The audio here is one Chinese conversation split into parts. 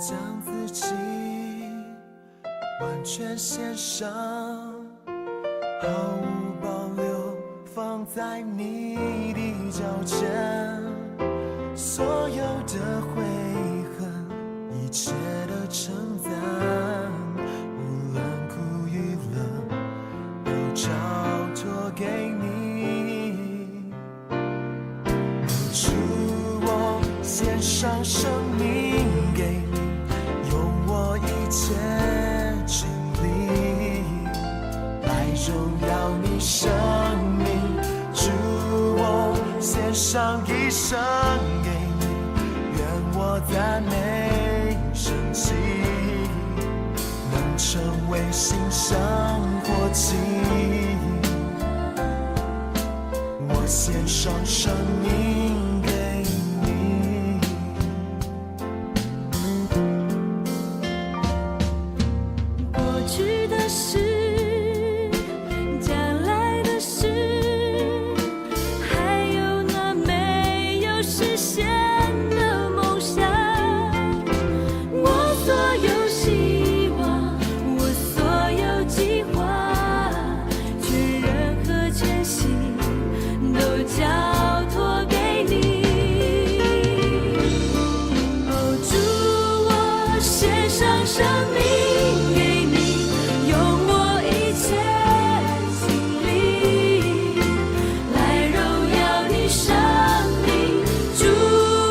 将自己完全献上，毫无保留放在你的脚前，所有的悔恨，一切的称赞，无论苦与乐，都交托给你。主，我献上生命给你，用我一切精力来荣耀你生命。主，我献上一生给你，愿我赞美神迹，能成为新生活期。我献上生命给你，过去的事，将来的事，还有那没有实现的梦想，我所有希望，我所有计划，全人和全心都交托给你。哦，主，我献上生命给你，用我一切精力来荣耀你生命。主，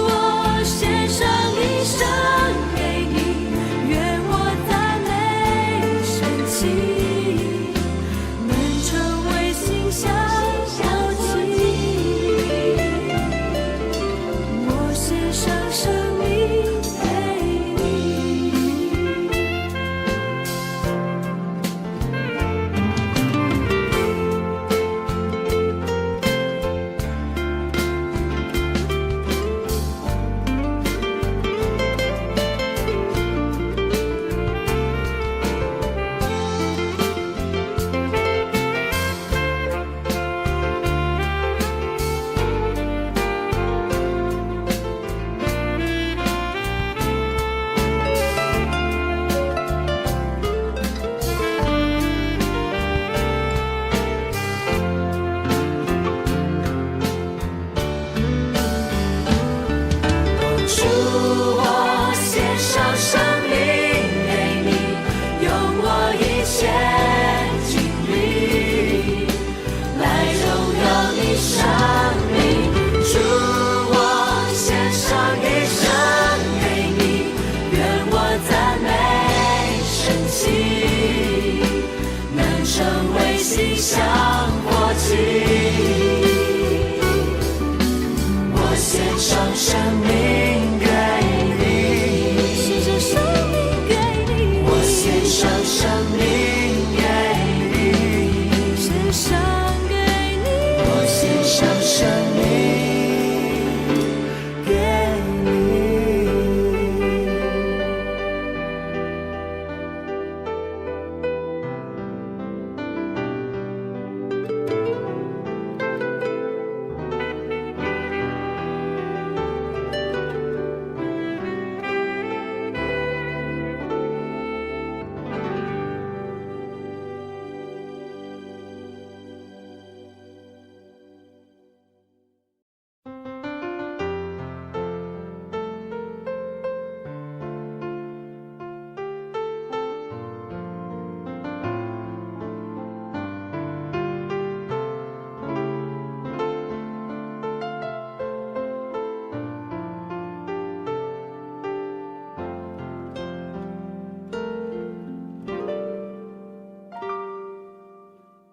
我献上一生给你，愿我赞美神迹，能成为馨香火气。我献上生命给你。主，我献上生命给你，用我一切精力来荣耀你生命。主，我献上一生给你，愿我赞美神迹，能成为馨香火气。我献上生命给你，献上生命给你，我献上生命给你，献上给你，我献上生命给你。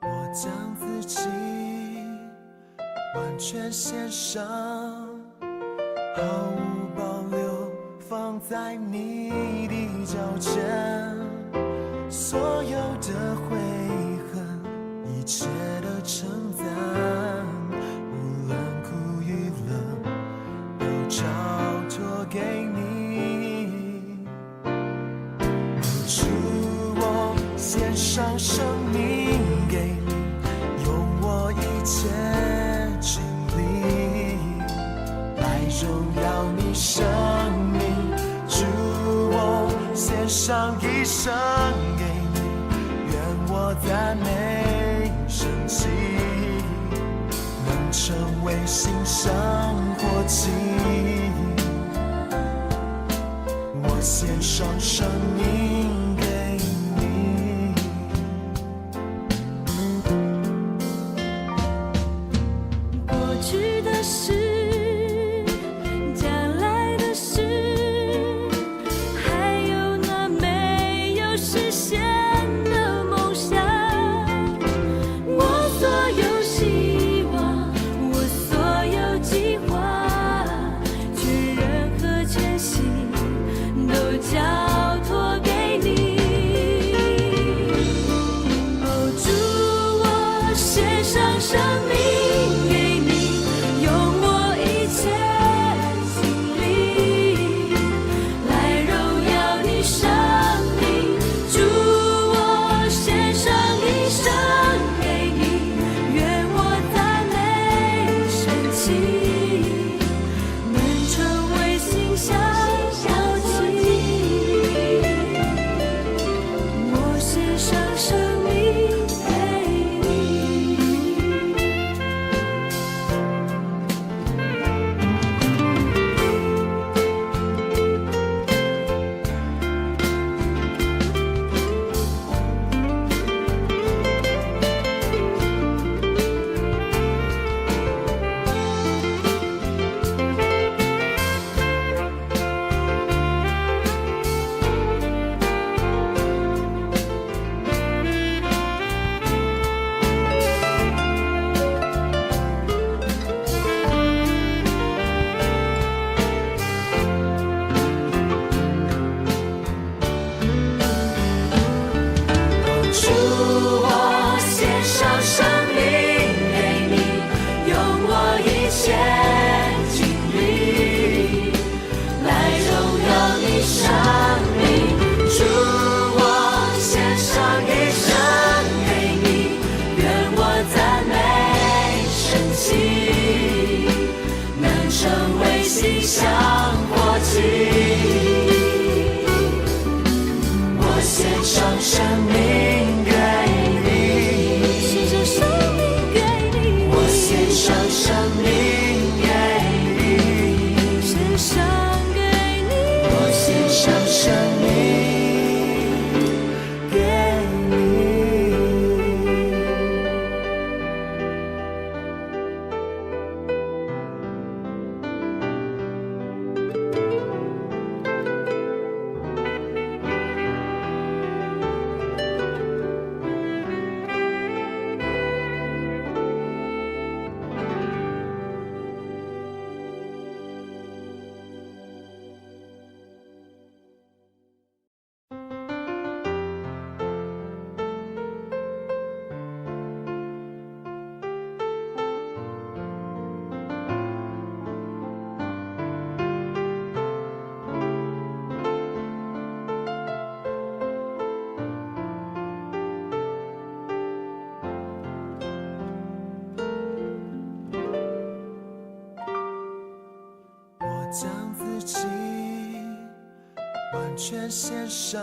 我将自己完全献上，毫无保留放在你的脚前，所有的悔恨，一切的称赞，无论苦与乐，都交托给你。主，我献上生命给你，用我一切精力来荣耀你生命。主，我献上一生给你，愿我赞美神迹，能成为新生活期。我献上生命给你，过去的事，将来的事，还有那没有实现的梦想，我所有希望，我所有计划，全人和全心都交托给你。哦，主，我献上生命给你，用我一切精力来荣耀你生命。主，我献上一生给你，愿我赞美神迹，能成为馨香交集。我献上生命给你。主，我献上生命给你，用我一切精力来荣耀你生命。主，我献上一生给你，愿我赞美神迹，能成为馨香火祭。我献上生命给你，献上生命给你，我献上生命给你，献上给你，我献上生命给你。我将自己完全献上，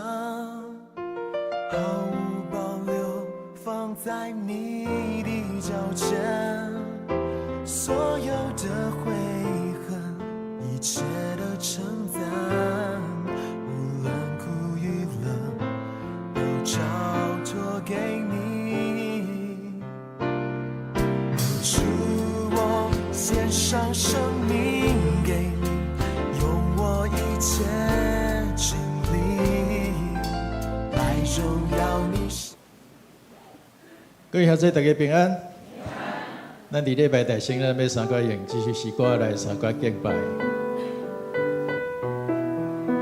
毫无保留放在你的脚前，所有的悔恨，一切的称赞，无论苦与乐，都交托给你。主，我献上生命给你，用我一切精力来荣耀你。各位兄弟大家平安。咱伫礼拜大圣咱要三角用继续诗歌来三角敬拜。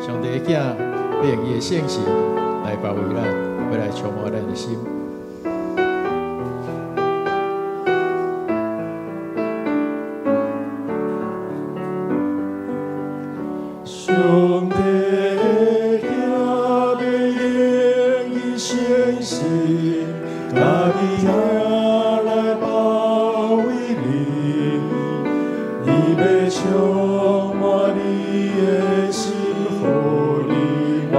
上帝的囝要用伊的圣事来保卫咱，要来充满咱的心。上帝的囝要用伊圣事，家己来保卫你，伊要充满你的心，予你满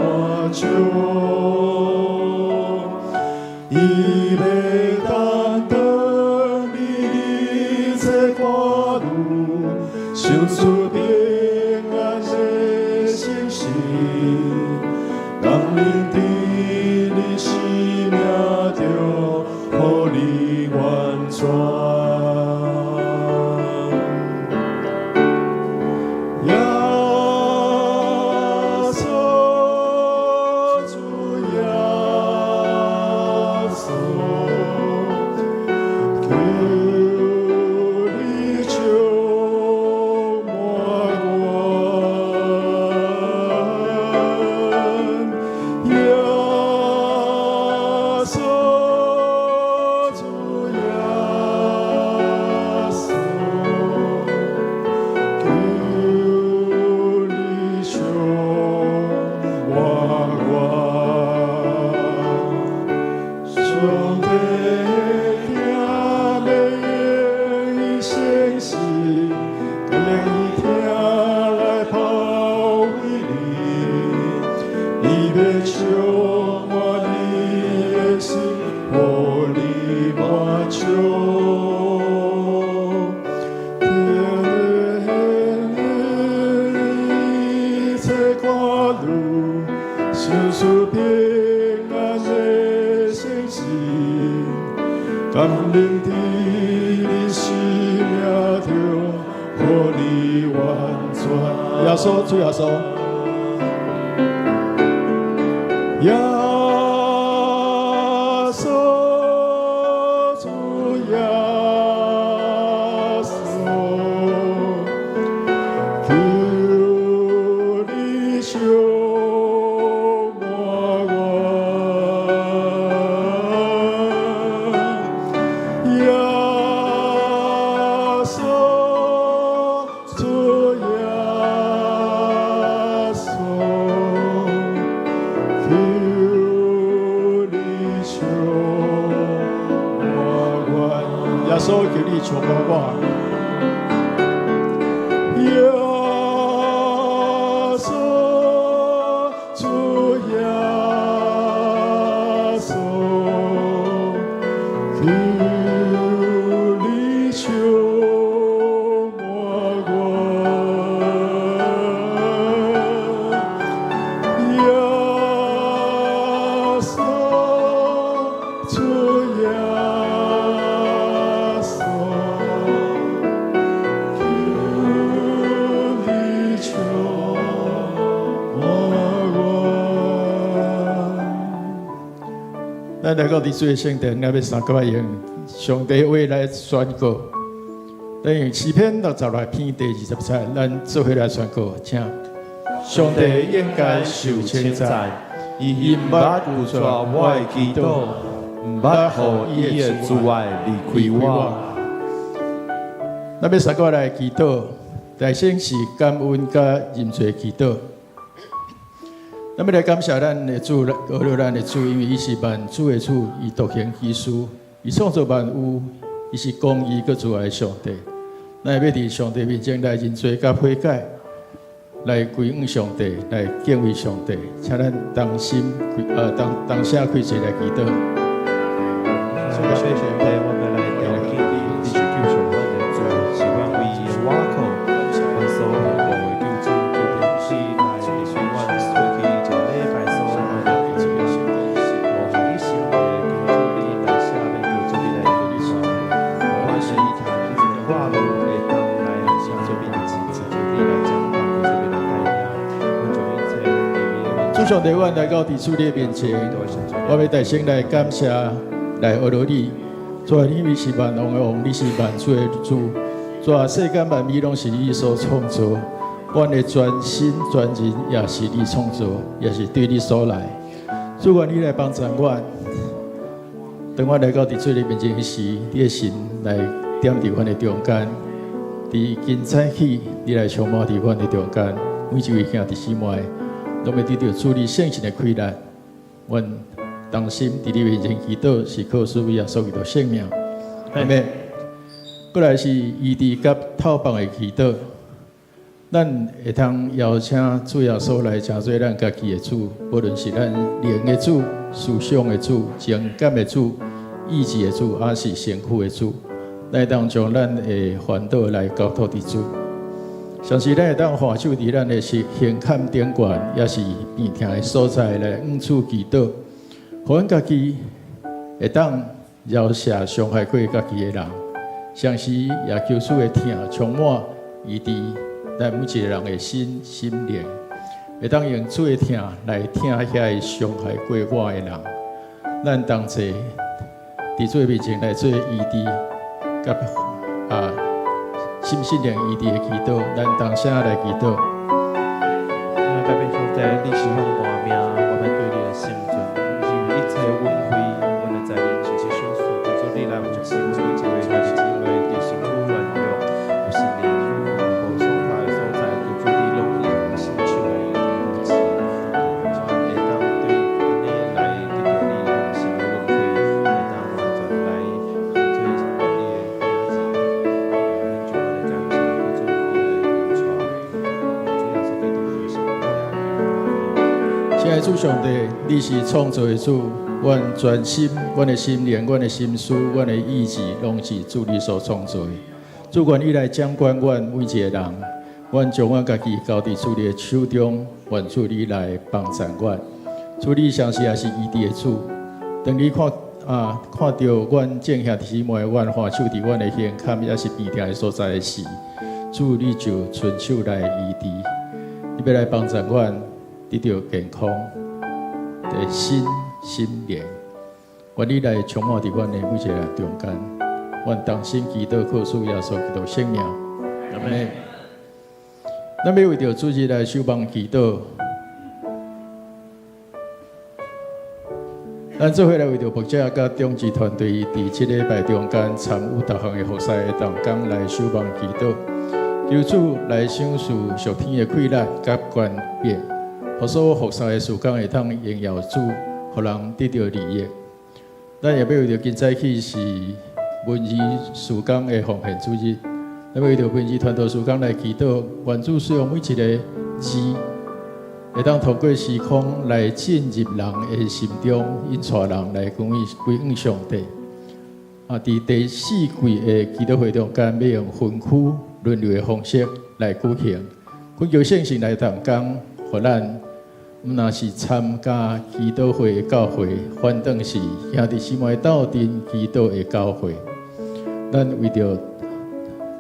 咱来到伫主的圣殿，咱要三个用上帝话来宣告。咱用诗篇66篇第23，咱做伙来宣告，请上帝应该受称赞，伊毋捌有绝我的祈祷，毋捌互伊的慈爱离开我。咱要三个来祈祷，大先是感恩甲认罪祈祷。咱要来感谢咱的主，学了咱的主，因为伊是万主的主，伊独行其事，伊创造万物，伊是公义佮慈爱的上帝。咱要伫上帝面前来认罪甲悔改，来归向上帝，来敬畏上帝。请咱当心当下开始来祈祷。上帝，阮来到伫主你面前，我要大声来感谢，来学罗你。主啊，你是万王的王，你是万主的主。主啊，世间万物拢是你所创造，阮的全心全人也是你创造，也是对你所来。主啊，你来帮助阮。当我来到伫主你面前时，你的神来点伫阮的中间。伫今早起，你来充满伫阮的中间，每一位兄弟姊妹。拢要得到主你圣神的开展，阮当心伫你面前祈祷，是靠主耶稣基督性命。阿们。过来是医治甲透放的祈祷，咱会通邀请主耶稣来成做咱家己的主，无论是咱灵的主、思想的主、情感的主、意志的主，还是身躯的主，咱会当将咱的烦恼来交托伫主。像是咱会当下手伫咱的胸坎顶悬，也是边疼的所在来恩赐祈祷，互阮家己会当饶赦伤害过家己的人，像是也求主的疼充满医治咱每一个人的心灵，会当用做听来听遐伤害过我的人。咱同齐伫做面前来做医治，甲心灵医治的祈祷。咱同声来祈祷。拜拜兄弟，你是阮大名，我们对你的心尊，有一切恩惠，我们在你直接宣诉，求主你来，我就心中一位来是因为你辛苦软弱，有心灵和所在所在，求主你拢以心手来医治，会当对你来得到你良心的恩惠，会当完全来做你的名字，很主要的感谢，求主你来领传，主要是对你的心。亲爱的主上帝，你是创造的主，阮全心、阮的心灵、阮的心思、阮的意志，拢是主你所创造的。主愿意来掌管阮每一个人，阮将阮家己交伫主你的手中，愿主你来帮助阮。主你相时也是医治的主，当你看到阮正兄姊妹，阮欢手伫阮的胸坎，也是病痛的所在的时，主你就伸手来医治，你要来帮助阮。得到健康的心灵，愿你来充满伫阮的每一个人中间。愿同心祈祷，靠主耶稣基督圣名。阿门。咱要为着主日来守望祈祷，咱做伙来为着牧者甲中职团队伫7礼拜中间参与各项的服侍的同工来守望祈祷，求主来赏赐属天的快乐甲权柄。互所有服侍的事工会当荣耀主，互人得到利益。咱也要为着今早起是文艺事工的奉献主日，咱要为着文艺团队事工来祈祷，愿主使用每一个字，会当透过时空来进入人的心中，引带人来归向上帝。伫第4季的祈祷会中间，要用分区轮流的方式来举行，恳求圣神来同工。互咱若是参加祈祷会的教会，反正是兄弟姊妹斗阵祈祷的教会。咱为着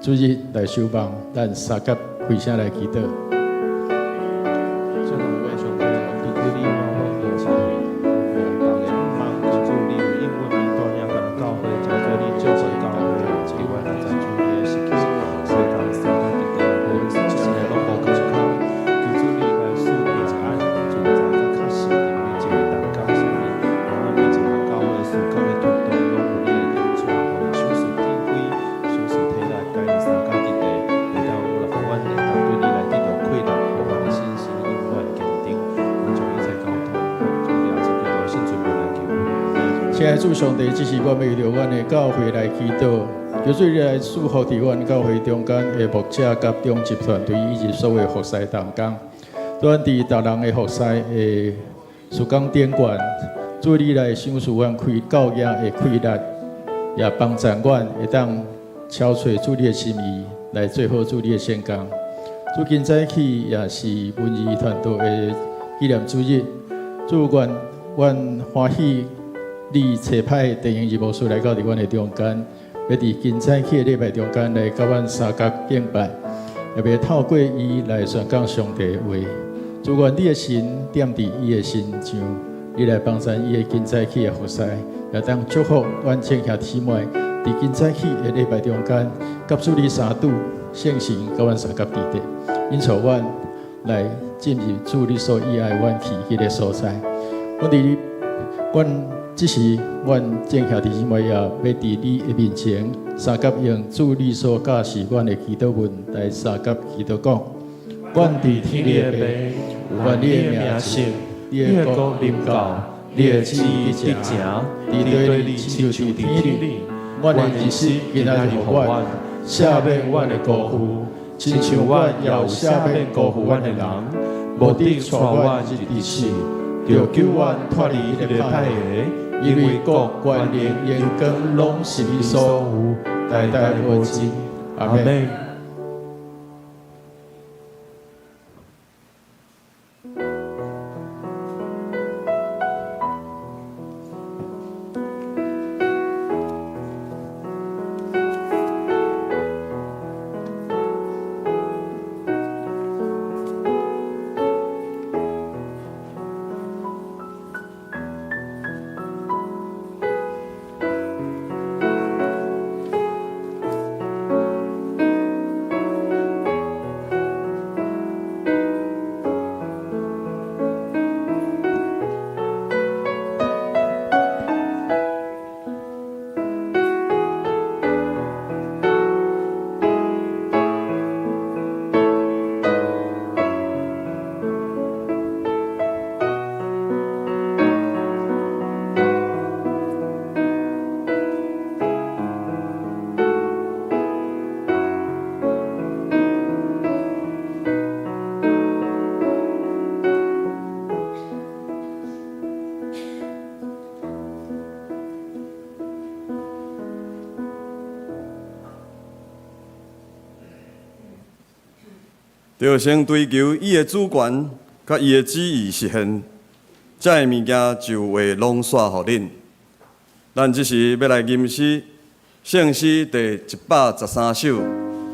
主日来守望，咱三甲开声来祈祷。亲爱的主上帝，这是我为着阮的教会来祈祷，求主你来祝福伫阮教会中间的牧者甲中职团队以及所有服侍同工，阮伫逐人的服侍的事工顶悬，主你来赏赐阮教育的快乐，也帮助阮会当敲找主你的心意，来做好主你的圣工。主今早起也是文艺团队的纪念主日，主愿阮欢喜。你找派电影节目书来到伫阮的中间，要伫今早起的礼拜中间来甲阮三角敬拜，也要透过伊来宣讲上帝的话。祝愿你的心踮伫伊的心上，你来帮助伊的今早起的服侍，也当祝福阮正兄姊妹伫今早起的礼拜中间，甲主你相拄圣神甲阮三角伫地，引导阮来进入主你所喜爱阮去迄个所在。阮这是阮正兄弟姊妹也要伫你的面前，三甲用主你所教示阮的祈祷文来三甲祈祷讲：阮伫天里的爸，愿你的名圣，你的国临到，你的旨意得成，伫地里亲像伫天里。阮的日时今仔日互阮，赦免阮的过负，亲像阮也有赦免过负阮的人，无得带阮入地狱，就救阮脱离迄个歹个。因为国、权力、荣光，拢是你所有，代代无尽。阿门。要先追求伊的主权，甲伊的旨意实现，遮个物件就会拢煞互恁。咱即时要来吟诗，圣诗第113首，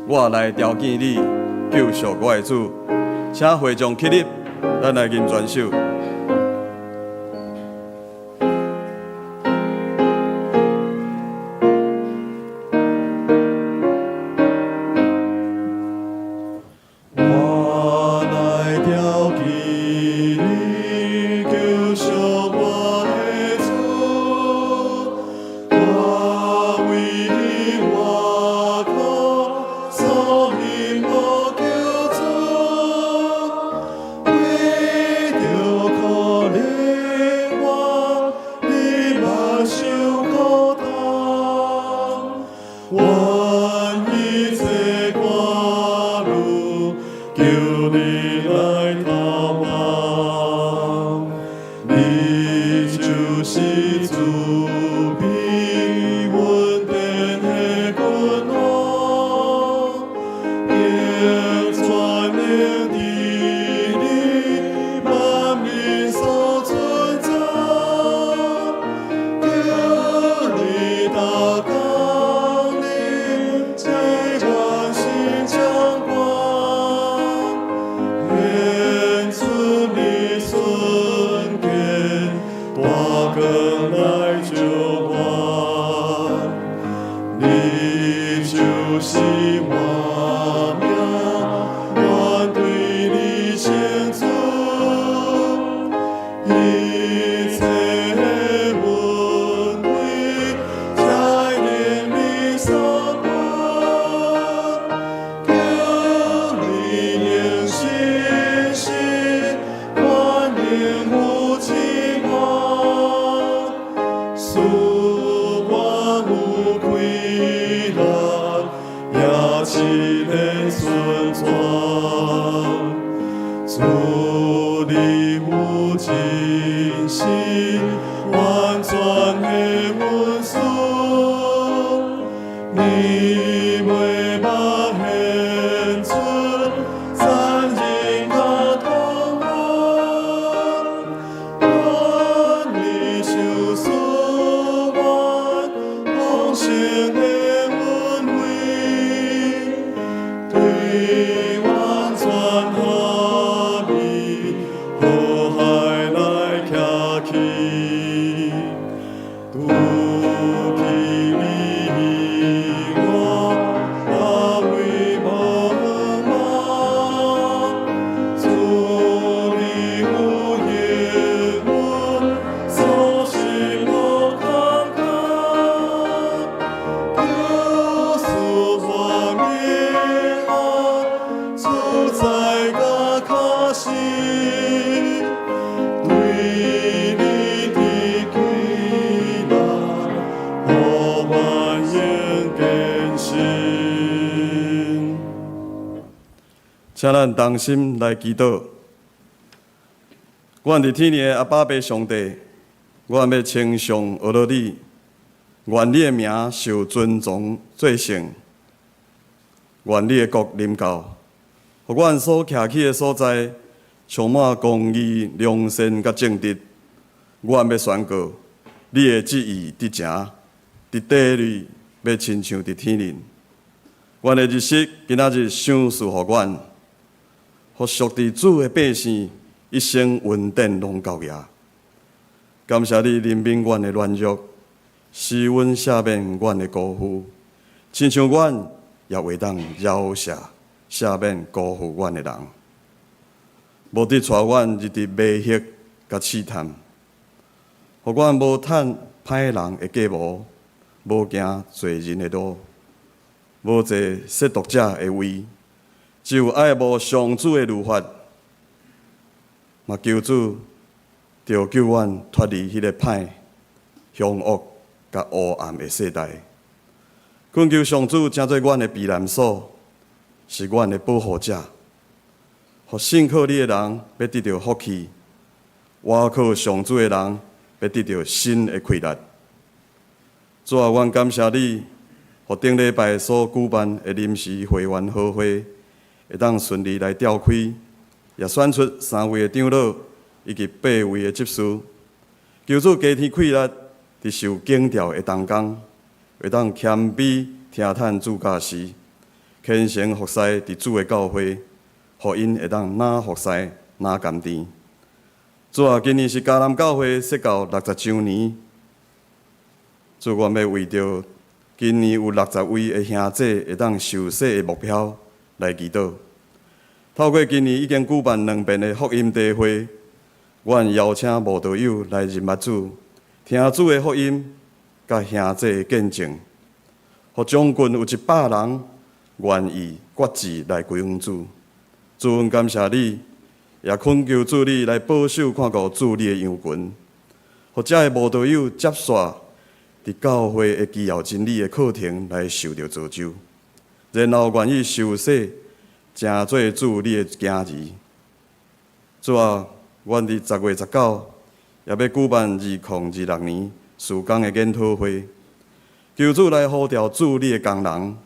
我来朝见你，救赎我的主。请会众起立，咱来吟全首。请咱同心来祈祷。阮伫天的阿爸爸上帝，阮要称颂阿罗你，愿你的名受尊崇最圣，愿你的国临到，互阮所徛起的所在充满公义、良善甲正直。阮要宣告，你的旨意伫正，伫地里要亲像伫天里。阮的日式今仔日赏赐互阮。互属伫主的百姓一生稳定拢到也。感谢你怜悯阮的软弱，施恩赦免阮的辜负，亲像阮也会当饶赦赦免辜负阮的人。无得带阮入伫迷惑甲试探，互阮无趁歹人的计谋，无行罪人的路，无坐亵渎者的位。只有爱慕上主的律法，嘛求主着救阮脱离迄个歹、凶恶甲黑暗的世代。恳求上主成做阮的避难所，是阮的保护者。互信靠你的人要得到福气，倚靠上主的人要得到新的气力。主啊，阮感谢你，互顶礼拜所举办的临时会员好会。会当顺利来召开，也选出3位的长老以及8位的执事。求主加添气力，伫受敬调的当中，会当谦卑听叹主教时，虔诚服侍伫主的教会，互因会当哪服侍哪甘甜。主啊，今年是迦南教会设教60周年，主我要为着今年有60位的兄弟会当受洗的目标来祈祷。透过今年已经举办2遍的福音大会，阮邀请慕道友来认捌主，听主的福音，甲兄弟的见证，互将近有100人愿意决志来归向主。主，阮感谢你，也恳求主你来保守看顾主你的羊群，互遮的慕道友接续伫教会的基要真理的课程来受到造就，然后愿意受洗，成做主你的囝儿。主啊，阮伫10月19也要举办2026年事工的研讨会，求主来呼召主你的工人，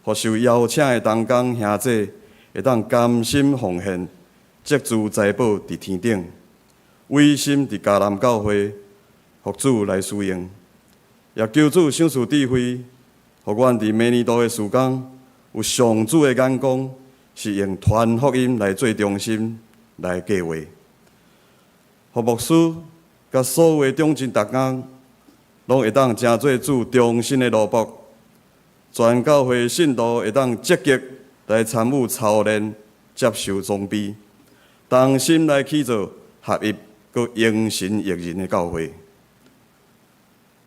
互受邀请的同工兄弟会当甘心奉献，积资财宝伫天顶，委心伫迦南教会，互主来使用。也求主赏赐智慧，互阮伫明年度的事工有上主的眼光，是用传福音来做中心来计划。互牧师甲所有的中真同工，拢会当成做主忠心的奴仆。全教会信徒会当积极来参与操练，接受装备，同心来起造合一、佮应神益人的教会。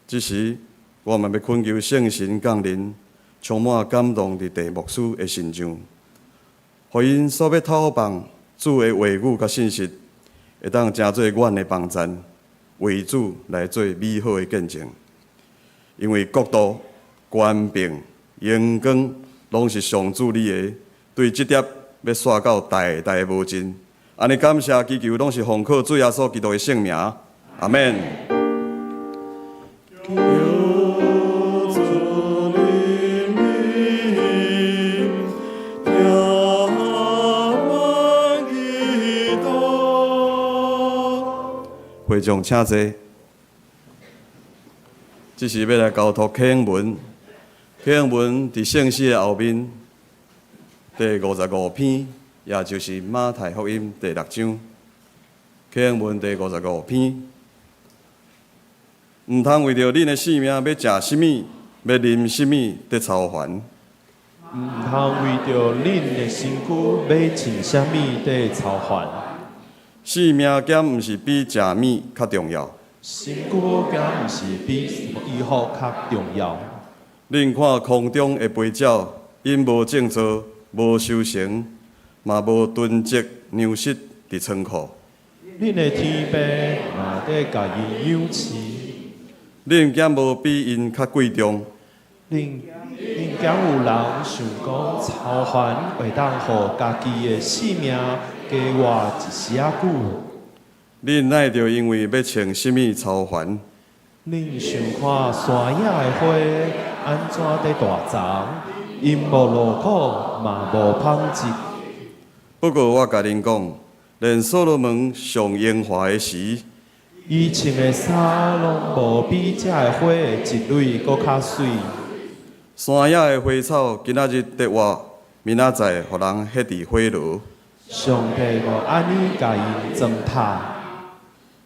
这时，我们要恳求圣神降临，充满感动伫地牧师的身上，互因所要透放主的话语甲信息，会当成做阮的帮衬，为主来做美好的见证。因为国度、权柄、荣光，拢是上主你的，对这点要刷到代代无尽。安尼感谢祈求，拢是奉靠主耶稣基督的圣名，阿免。会众请坐。这是要来交托启应文，启应文伫圣诗的后面，第55篇，也就是马太福音第6章。启应文第55篇，毋通为着恁的性命要食什么，要啉什么，得操烦。毋通为着恁的身躯要穿什么，得操烦。性命减毋是比食米较重要，身躯敢毋是比医学较重要？恁看空中的飞鸟，因无种作，无收成，嘛无囤积粮食伫仓库。恁的天父嘛得家己养饲，恁减无比因较贵重。恁敢有人想讲操烦会当互家己的性命加活一时仔久？恁乃着因为要穿什么操烦？恁想看山野的花安怎在大长，因无劳苦嘛无纺织。不过我甲恁讲，连所罗门上荣华的时，伊穿的衫拢无比遮的花的一蕊搁较水。山野的花草今仔日得活，明仔载互人ฮ็伫火炉。上帝就安尼甲因糟蹋，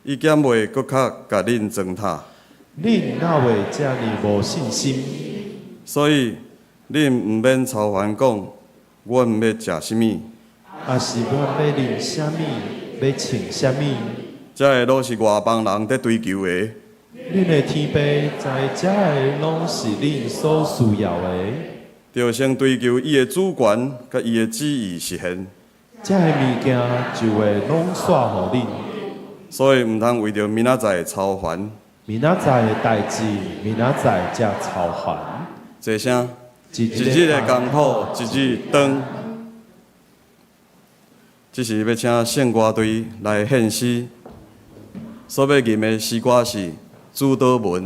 伊减袂搁较甲恁糟蹋。恁哪会遮尔无信心？所以恁毋免操烦讲，阮要食什么，也是阮要啉什么，要穿什么？这个都是外邦人在追求的。恁的天父知遮个拢是恁所需要的，就先追求伊的主权甲伊的旨意实现。遮个物件就会拢煞互恁。所以毋通为着明仔载操烦。明仔载的代志，明仔载才操烦。坐声，一一日的功课一日当。这是要请圣歌队来献诗，所要吟的诗歌是《主祷文》。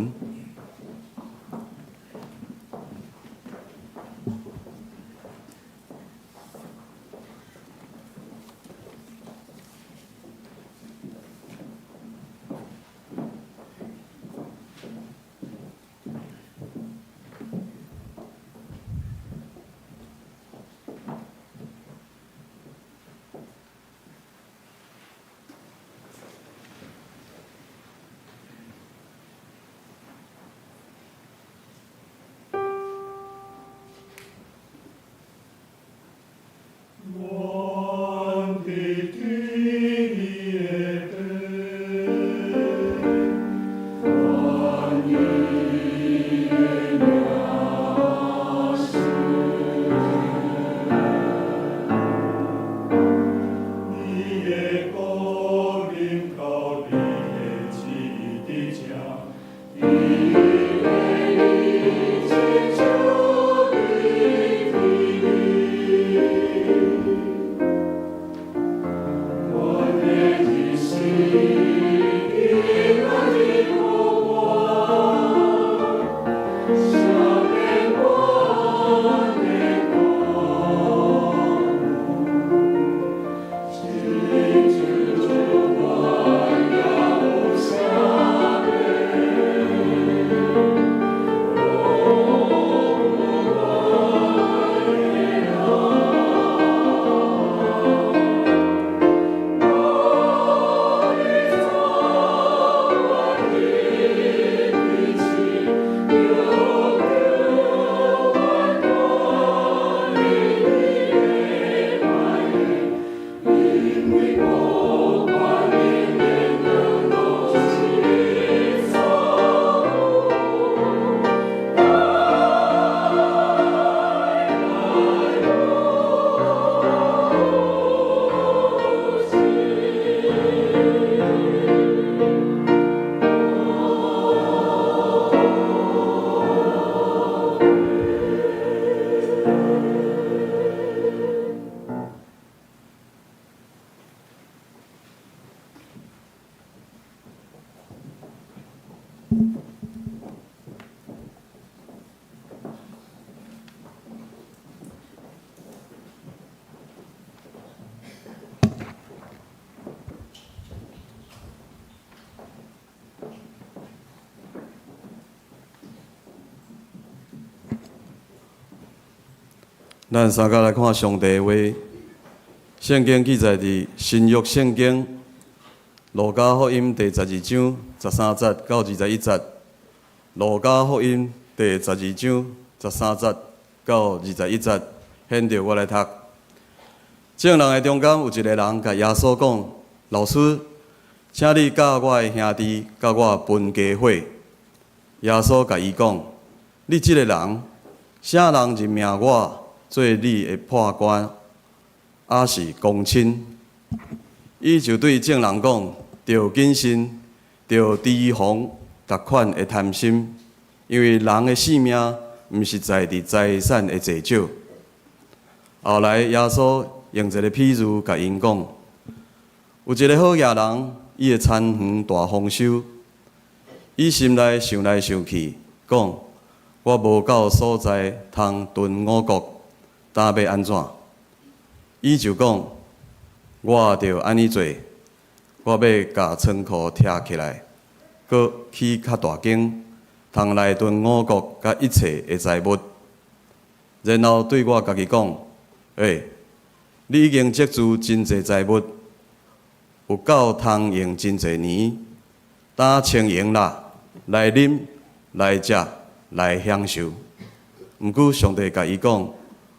咱三甲来看上帝的话，圣经记载伫新约圣经路加福音第12章13节到21节，路加福音第12章13节到21节，现着我来读。众人的中间有一个人甲耶稣讲：“老师，请你教我的兄弟甲我分家伙。”耶稣甲伊讲：“你即个人，啥人任命我做你的判官，还是公亲？”伊就对众人讲：“着谨慎，着提防各款的贪心，因为人的性命毋是在伫财产的济少。”后来耶稣用一个譬喻甲因讲：有一个好野人，伊的田园大丰收，伊心内想来想去，讲：我无够所在通囤五谷，当要安怎？伊就讲：我着安尼做，我要甲仓库拆起来，搁起较大间，通内囤五谷甲一切的财物。然后对我家己讲：你已经积聚真侪财物，有够通用真侪年，当清闲啦，来啉、来食、来享受。毋过上帝甲伊讲：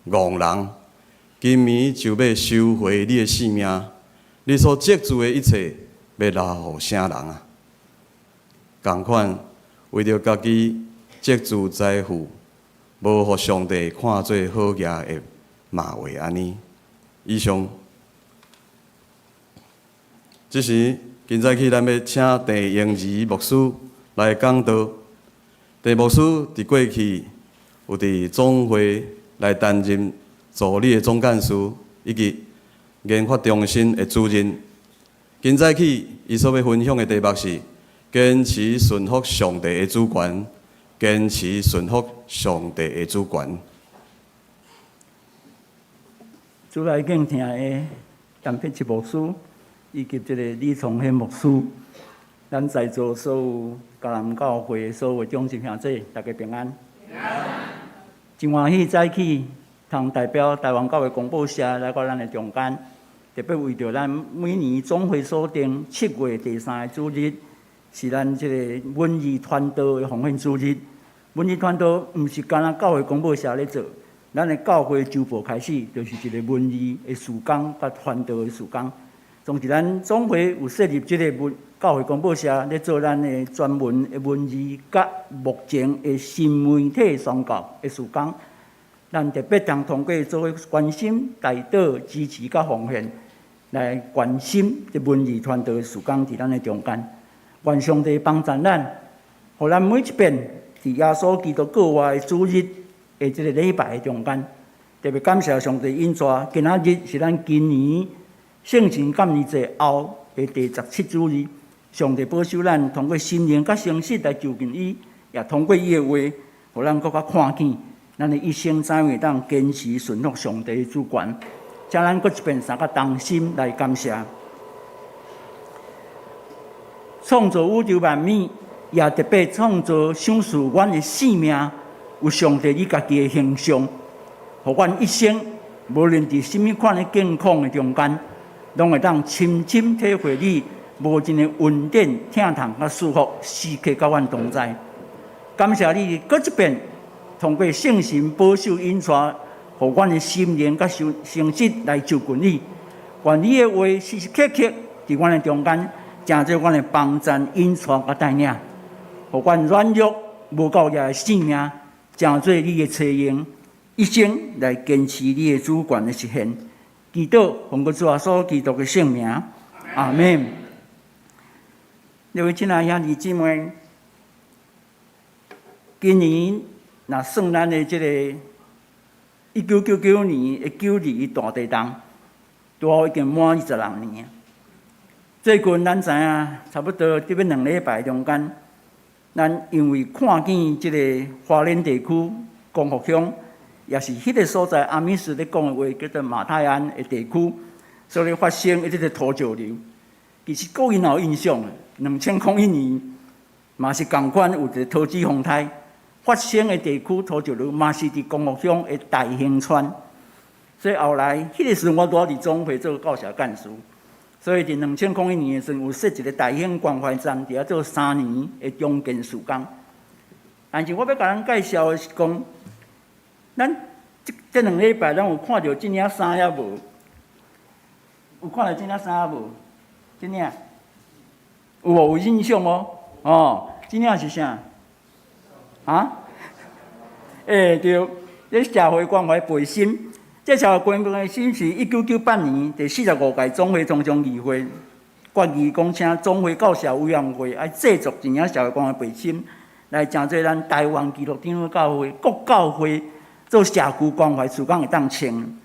戆人，今暝就要收回你的性命，你所积聚的一切，要留互啥人啊？同款，为着家己积聚财富，无互上帝看做好业的，嘛会安尼。以上，这时今早起咱要请陈英仪牧师来讲道。陈牧师伫过去有伫总会来担任助理的总干事以及研发中心的主任。今早起，伊所要分享的题目是：坚持顺服上帝的主权，坚持顺服上帝的主权。主内敬听的陈佩奇牧师以及这个李崇宪牧师，咱在座所有嘉南教会的所有忠心兄弟，大家平安。真欢喜早起，通代表台湾教会广播社来到咱的中间，特别为着咱每年总会所定7月第3个主日，是咱这个文艺传道的奉献主日。文艺传道毋是干那教会广播社咧做。咱的教会周报开始，就是一个文艺的事工，甲传道的事工。从咱总会有设立这个教会广播社，咧做咱的专门的文艺，甲目前的新媒体宣教的事工。咱特别通过做关心、带导、支持甲奉献，来关心这文艺传道的事工伫咱的中间。愿上帝帮助咱，互咱每一遍伫耶稣基督国外的主日。在这个礼拜的中间，特别感谢上帝引带，今仔日是咱今年圣神感恩节后的第17主日。上帝保守咱通过心灵甲诚实来就近伊，也通过伊的话，互咱更加看见咱的一生怎样当坚持顺服上帝的主权。请咱搁一遍三个同心来感谢。创造宇宙万物，也特别创造享受阮的生命。有上帝伊家己的形象，互阮一生无论伫甚物款的境况的中间，拢会当深深体会你无尽的恩典、疼痛甲祝福，时刻甲阮同在。感谢你，搁一遍通过圣神保守引带，互阮的心灵甲诚实来就近你。愿你的话时时刻刻伫阮的中间，成做阮的帮衬、引带甲带领，互阮软弱无够也的性命，成做你的采用，一生来坚持你的主权的实现。祈祷奉个主耶稣基督的圣名，阿门。各位亲爱兄弟姊妹，今年若算咱的这个1999年的92大地震，都已经满26年。最近咱知影，差不多伫要2礼拜中间，咱因为看见这个花莲地区光复乡，也是迄个所在阿米斯咧讲的话，叫做马太安的地区，所以发生一个土石流。其实个人也有印象，2001年嘛是同款有一个桃子风台发生的地区土石流，嘛是伫光复乡的大兴川。所以后来迄个时候，我拄伫总会做教社干事，所以伫2001年的时候，有设一个大兴关怀站，伫遐做3年的中建施工。但是我要甲咱介绍的是讲，咱这2礼拜，咱有看到这领衫也无？有看到这领衫无？这领有无？有印象无？哦，这领是啥？啊？对，这社会关怀背心。这社会关怀背心是1998年第45届总会中央议会决议讲，请总会教社委员会来制作一领社会关怀背心，来成做咱台湾基督长教会各教会做社区关怀事工会当穿。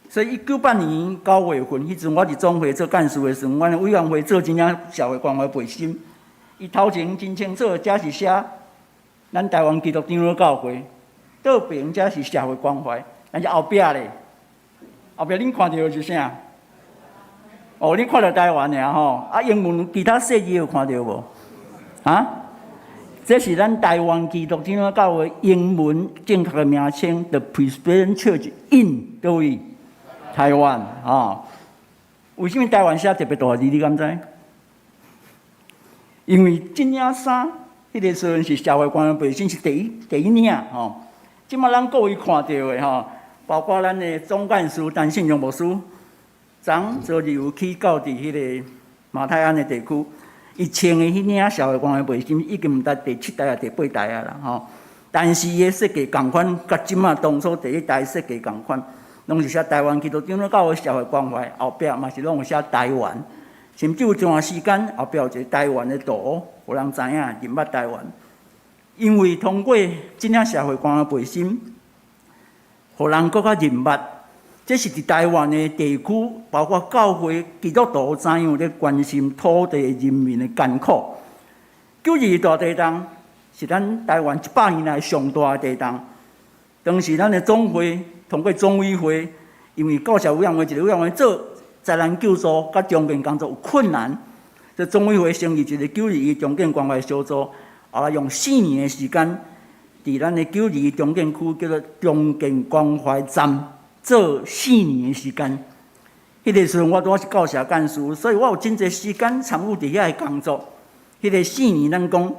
所以1998年9月份，迄阵我伫总会做干事的时候，阮的委员会做一领社会关怀背心。伊头前真清楚，遮是写咱台湾基督长教会，倒边遮是社会关怀，但是后壁咧，后壁恁看到是啥？哦，你看到台湾尔吼，啊，英文其他设计有看到无？啊？这是咱台湾基督长教会英文正确的名称 ，The Presbyterian Church in 各位。台湾啊，为什么台湾写特别大字？你敢知？因为这领衫，迄个时阵是社会关怀背心是第一领吼。即摆咱各位看到的吼，包括咱的总干事陈信荣牧师，昨日有去到伫迄个马太安的地区，伊穿的迄领社会关怀背心已经毋知第7代啊、第8代啊啦吼。但是伊的设计共款，甲即摆当初第1代设计共款。拢是写台湾基督长教会社会关怀，后壁嘛是拢有写台湾，甚至有一段时间后壁有一个台湾的图，互人知影认捌台湾。因为通过这领社会关怀背心，互人更较认捌，这是伫台湾的地区，包括教会基督徒怎样咧关心土地人民的艰苦。92大地震是咱台湾100年来上大的地震，当时咱的总会。通过总委会，因为教社委员会一个委员会做灾难救助甲重建工作有困难，所以总委会成立一个921重建关怀小组，后来用4年的时间，伫咱的921重建区叫做重建关怀站做4年的时间。迄个时候我是教社干事，所以我有真侪时间参与伫遐的工作。迄个4年，咱讲，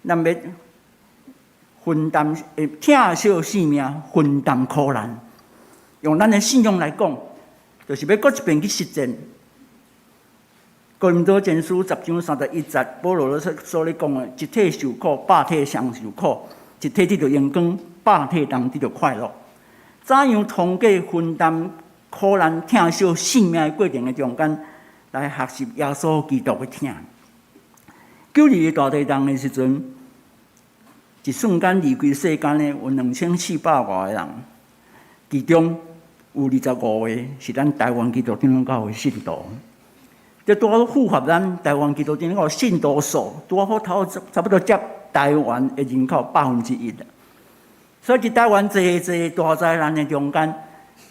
咱要分担疼惜性命，分担苦难。用咱的信仰来讲，就是要搁一遍去实践。哥林多前书10章31节，保罗所咧讲的，一体受苦，百体相受苦；一体得到阳光，百体当得到快乐。怎样通过分担苦难、疼惜性命的过程的中间，来学习耶稣基督的疼。92大地震的时阵，一瞬间离开世间呢，有2400多个人，其中有25个是咱台湾基督长教会信徒。这拄好符合咱台湾基督长教会信徒数，拄好差不多接台湾的人口1%了。所以伫台湾这大灾难的中间，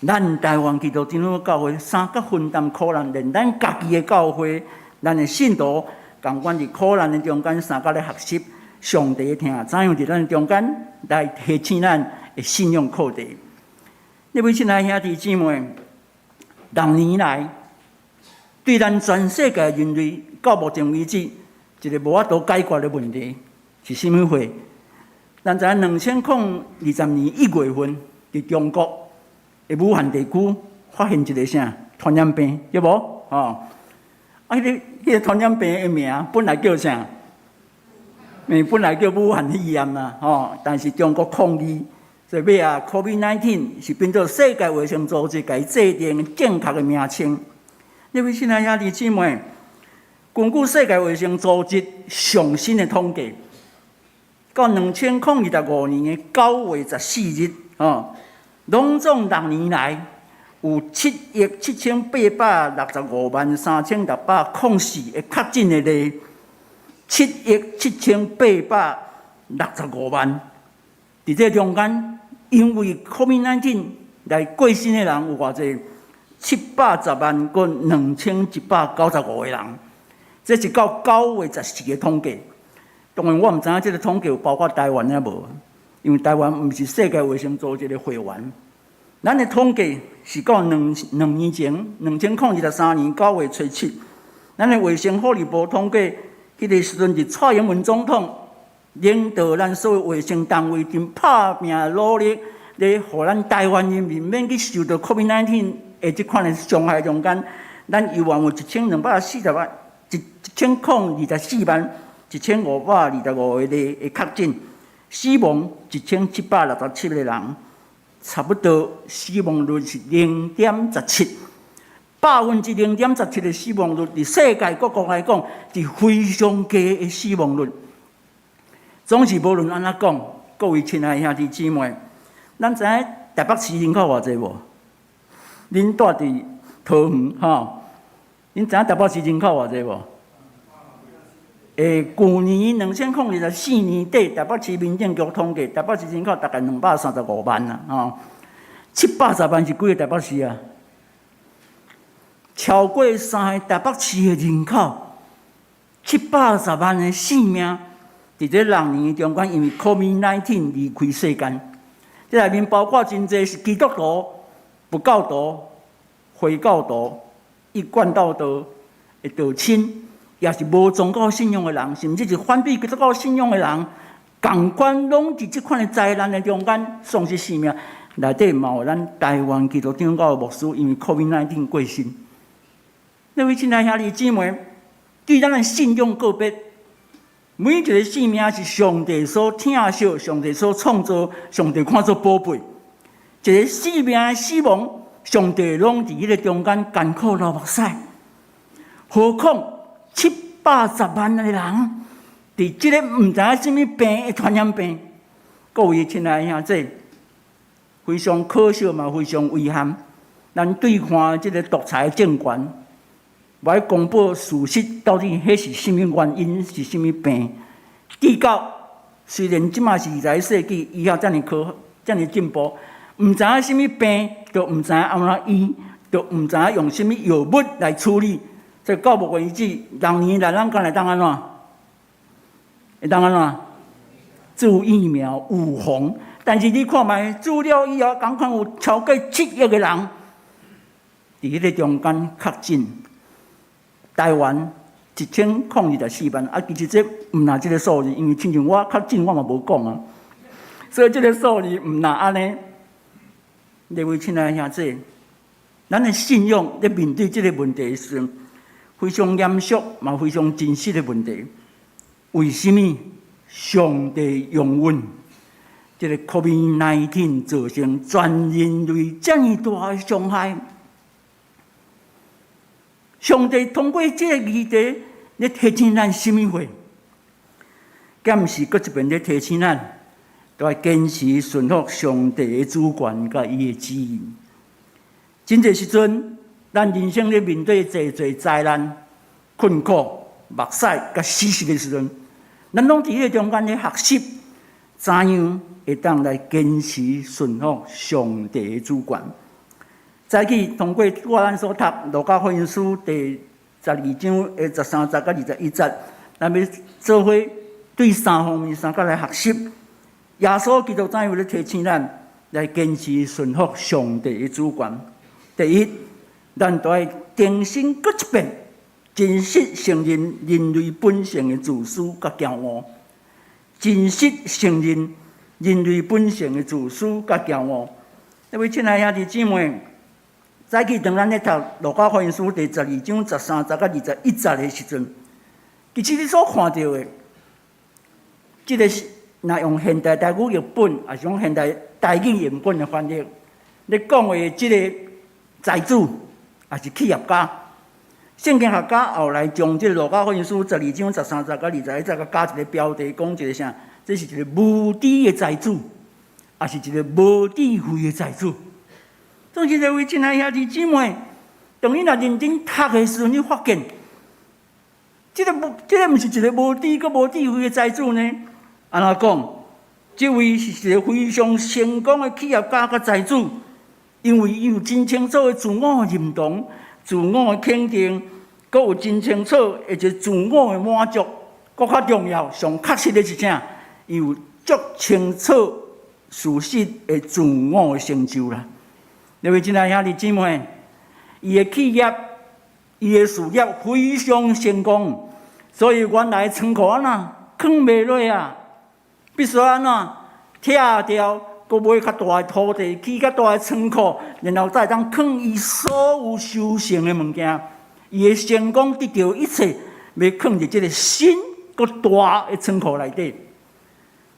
咱台湾基督长教会三角分担苦难，连咱家己的教会，咱的信徒，共款伫苦难的中间，三角咧学习上帝的疼，怎样伫咱中间来提醒咱的信仰课题。各位亲爱兄弟姊妹，6年来，对咱全世界人类到目前为止，一个无法度解决的问题是甚么货？咱知影2020年1月份，伫中国的武汉地区发现一个啥传染病，对无？哦，迄个传染病的名本来叫啥？本来叫武汉肺炎啦，但是中国抗议，所以要COVID-19 是变做世界卫生组织给制定正确的名称。你位亲爱兄弟姊妹，根据世界卫生组织上新的统计，到2025年的9月14日，拢总6年来有7.7853604个确诊的例。7.785万，伫这中间，因为 COVID-19 来过身的人有偌济？710万跟2195个人，这是到9月14日统计。当然，我毋知影这个统计有包括台湾了无，因为台湾毋是世界卫生组织的会员。咱的统计是到两年前，2023年9月初7，咱的卫生福利部统计。迄个时阵是蔡英文总统领导咱所有卫生单位，正拍拼努力，咧，互咱台湾人民免去受到 COVID-19 的即款的伤害中间，咱有约有1240万1024万1525个的确诊，死亡1767个人，差不多死亡率是0.17%。0.17%的死亡率，伫世界各国来讲是非常低的死亡率。总是无论安怎讲，各位亲爱兄弟姊妹，咱知影台北市人口偌济无？恁住伫桃园吼，恁知影台北市人口偌济无？去年2024年底，台北市民政局统计，台北市人口大概235万啦，710万是几个台北市啊？超过3个台北市的人口，710万的性命，伫这6年中间，因为 COVID-19 离开世间。这内面包括真侪是基督徒、不教徒、非教徒、一贯道的道亲，也是无宗教信仰的人，甚至是反对基督教信仰的人，共款拢伫这款的灾难的中间丧失性命。内底嘛有咱台湾基督长教的牧师，因为 COVID-19 过身。那位亲爱兄弟姊妹，对咱的信仰告别，每一个性命是上帝所疼惜、上帝所创造、上帝看作宝贝。一个性命的死亡，上帝拢伫迄个中间艰苦流目屎。何况710万个人，伫即个毋知影什么病的传染病，各位亲爱兄弟，非常可惜嘛，非常遗憾。咱对看即个独裁政权。我公布事实，到底迄是甚么原因？是甚么病？至到虽然即马是21世纪，医学遮尔进步，毋知影什么病，就毋知影安怎医，就毋知影用什么药物来处理。所以到目前为止，6年来咱敢会当安怎？会当安怎？注疫苗预防，但是你看卖，注了以后，共款有超过7亿个人伫迄个中间确诊。台湾1024万，其实这毋拿这个数字，因为亲像我确诊，我嘛无讲啊，所以这个数字毋拿安尼。各位亲爱的兄弟，咱的信仰咧面对这个问题时，非常严肃嘛，非常真实的问题。为什么上帝容忍这个 COVID-19 造成全人类这么大的伤害？上帝通过这个议题，咧提醒咱什么话？敢毋是搁一遍咧提醒咱，都要坚持顺服上帝的主权甲伊的旨意。真侪时阵，咱人生咧面对侪灾难、困苦、目屎甲死实的时阵，咱拢伫迄个中间咧学习，怎样会当来坚持顺服上帝的主权。早起通过咱所读《路加福音书》第12章的13节到21节，咱要做伙对3方面3角来学习。耶稣基督怎样咧提醒咱来坚持顺服上帝的主权？第一，咱都要重新搁一遍，真实承认人类本性的自私甲骄傲。真实承认人类本性的自私甲骄傲。各位亲爱兄弟姊妹。早起当咱咧读《路加福音书》第12章13节到21节的时阵，其实你所看到的，即个若用现代台语译本，还是用现代台语译本的翻译，你讲的即个财主，也是企业家。圣经学家后来将即个《路加福音书》12章13节到21节，加一个标题，讲一个啥？这是一个无知的财主，也是一个无智慧的财主。总之，各位亲爱兄弟姊妹，当你若认真读的时候，你发现，这个毋是一个无知佮无智慧的财主呢？安怎讲？这位是一个非常成功的企业家佮财主，因为伊有真清楚的自我的认同、自我的肯定，佮有真清楚而且自我的满足。佮较重要、上确实的是啥？伊有足清楚事实的自我的成就啦。各位亲爱兄弟姊妹，伊的企业、伊的事业非常成功，所以原来仓库安怎藏袂落啊？必须安怎拆掉，佮买较大的土地，起较大的仓库，然后再当藏伊所有收成的物件。伊的成功得到一切，要藏伫即个新佮大的仓库内底。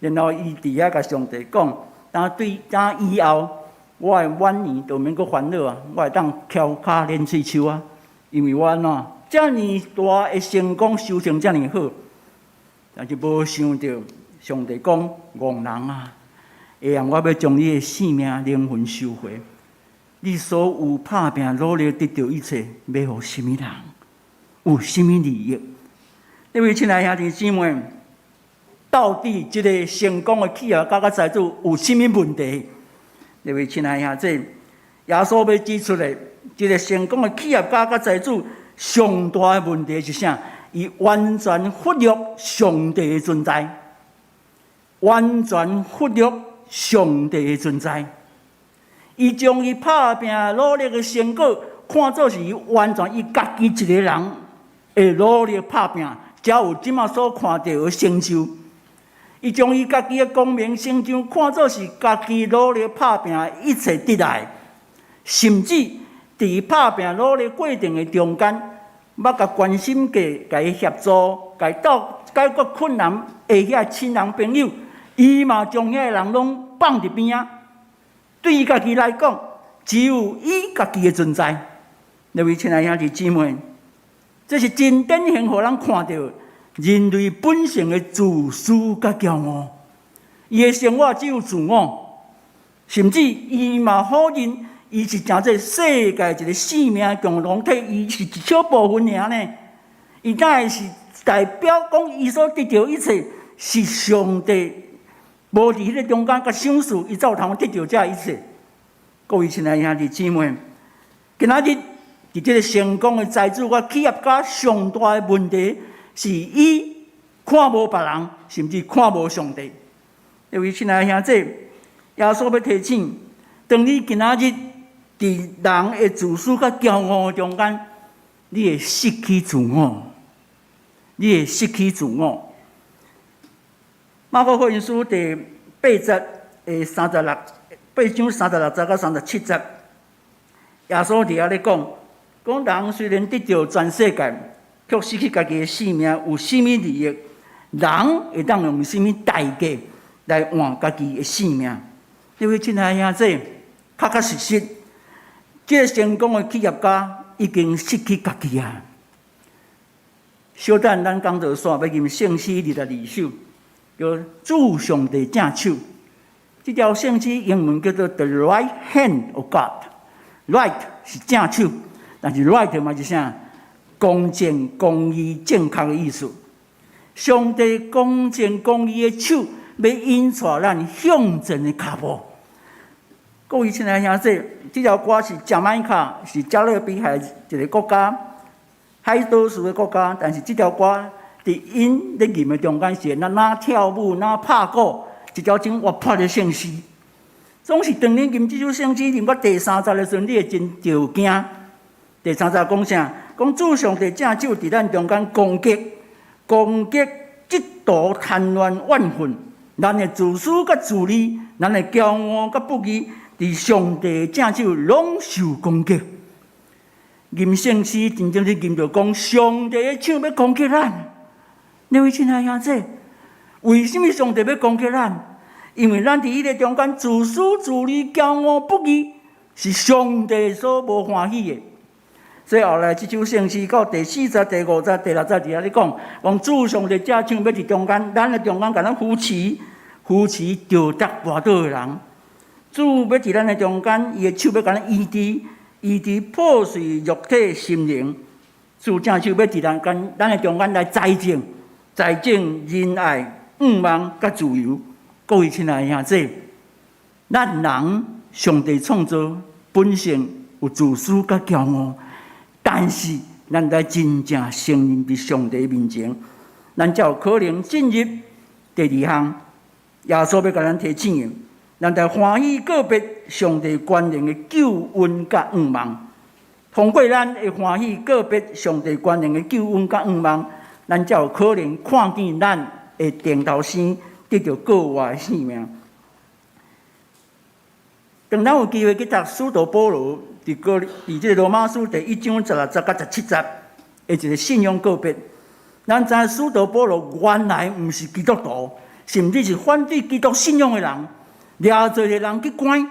然后伊伫遐甲上帝讲：当以后。我的晚年就免阁烦恼啊！我会当翘脚练喙手啊，因为我安怎遮尔大的成功收成遮尔好，但是无想到上帝讲戆人啊，会让我要将你的性命灵魂收回。你所有打拼努力得到一切，要互什么人？有什么利益？各位亲爱兄弟姊妹，到底这个成功的企业家甲财主有什么问题？各位亲爱兄弟，耶稣要指出的，一个成功的企业家甲财主上大的问题是啥？伊完全忽略上帝的存在，完全忽略上帝的存在。伊将伊打拼努力的成果看作是完全伊家己一个人的努力打拼，才有即马所看到的成就。伊将伊家己的功名成就看作是家己努力打拼一切得来，甚至伫打拼努力过程的中间，捌甲关心过、甲伊协助、甲伊斗解决困难的遐亲人朋友，伊嘛将遐人拢放伫边啊。对伊家己来讲，只有伊家己的存在。各位亲爱兄弟姊妹，这是真典型，互咱看到人类本性的自私甲骄傲。伊的生活只有自我，甚至伊嘛否认伊是真这世界一个生命共同体，伊是一小部分尔呢。伊当然是代表讲，伊所得到一切是上帝无伫迄个中间甲赏赐，伊才有通得到这一切。各位亲爱兄弟姊妹，今仔日伫这个成功的财主甲企业家上大的问题，是伊看无别人，甚至看无上帝。各位亲爱兄弟，耶稣要提醒，当你今仔日伫人的自私甲骄傲中间，你会失去自我，你会失去自我。马可福音书第8章36节到37节，耶稣伫遐咧讲人虽然得到全世界，却失去家己的性命，有甚么利益？人会当用甚么代价来换家己的性命？各位亲爱兄弟，确确实实，这个成功的企业家已经失去家己啊！小等咱讲道线要吟圣诗22首，叫主上帝正手。这条圣诗英文叫做 The Right Hand of God。Right 是正手，但是 Right 嘛是啥？公正、公义、正确的意思。上帝公正、公义的手，要引带咱向前的脚步。各位亲爱兄弟，这条歌是加麦卡，是加勒比海一个国家，海岛式的国家。但是这条歌伫因咧吟的中间是哪跳舞、哪拍鼓，一条真活泼的圣诗。总是当你吟这首圣诗，吟到第3节的时候，你会真着惊。第3节讲啥？讲主上帝正手伫咱中间攻击嫉妒、贪婪、怨恨，咱的自私甲自利，咱的骄傲甲不义，伫上帝正手拢受攻击。吟圣诗真正是吟着讲上帝的手要攻击咱。你位亲爱兄弟，为什么上帝要攻击咱？因为咱伫迄个中间自私自利、骄傲不义，是上帝所无欢喜的。所以后来即首圣诗到第4节、第5节、第6节伫遐咧讲，主上帝正手要伫中间，咱的中间甲咱扶持着得跋倒的人。主要伫咱的中间，伊的手要甲咱医治破碎肉体心灵。主正手要伫咱的中间来裁正仁爱、五望甲自由。各位亲爱的兄弟，咱人上帝创造本性有自私甲骄傲。但是，咱在真正承认伫上帝面前，咱才有可能进入第2项，耶稣要甲咱提醒，咱在欢喜告别上帝权能的救恩甲愿望。通过咱的欢喜告别上帝权能的救恩甲愿望，咱才有可能看见咱的顶头生得到国外的性命。当咱有机会去读使徒保罗伫这个罗马书第1章16节到17节的一个信仰告别，咱知影使徒保罗原来毋是基督徒，甚至是反对基督信仰的人，掠做个人去关，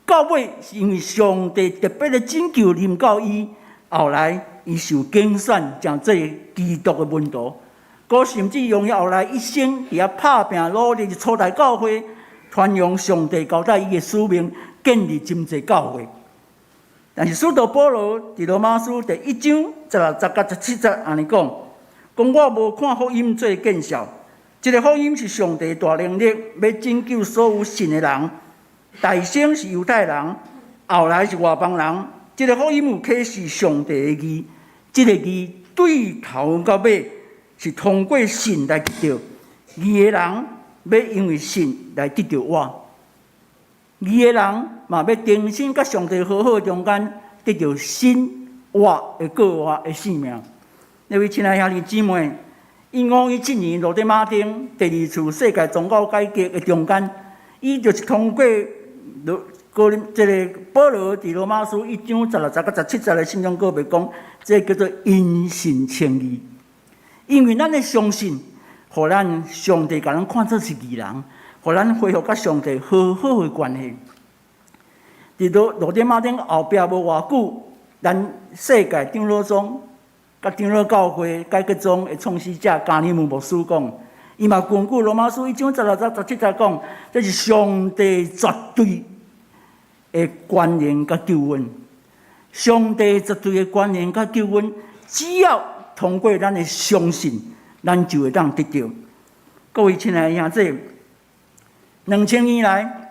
到尾是因为上帝特别的拯救临到伊，后来伊受拣选成做基督的门徒，佮甚至用伊后来一生伫遐拍拼努力初代教会，传扬上帝交代伊的使命，建立真济教会。但是使徒保罗伫罗马书第1章16节到17节安尼讲，我无看福音做见效，这个福音是上帝大能力，要拯救所有信的人。大先是犹太人，后来是外邦人。这个福音有启示上帝的义，这个义对头到尾是通过信来得到，义的人要因为信来得到我。义的人嘛要重新甲上帝和好中间得到新活的国外的性命。那位亲爱兄弟姊妹，1517年罗德马丁第2次世界宗教改革的中间，伊就是通过这个保罗伫罗马书1章16节到17节的信仰告别讲，这叫做因信称义。因为咱的相信，互咱上帝甲咱看作是义人。互咱恢复甲上帝和好的关系。伫罗德马丁后壁无偌久，咱世界长老宗甲长老教会改革宗的创始者加尼姆牧师讲，伊嘛根据罗马书1章16节17节讲，这是上帝绝对的权能甲救恩。上帝绝对的权能甲救恩，只要通过咱的相信，咱就会当得到。各位亲爱的兄弟，2000年来，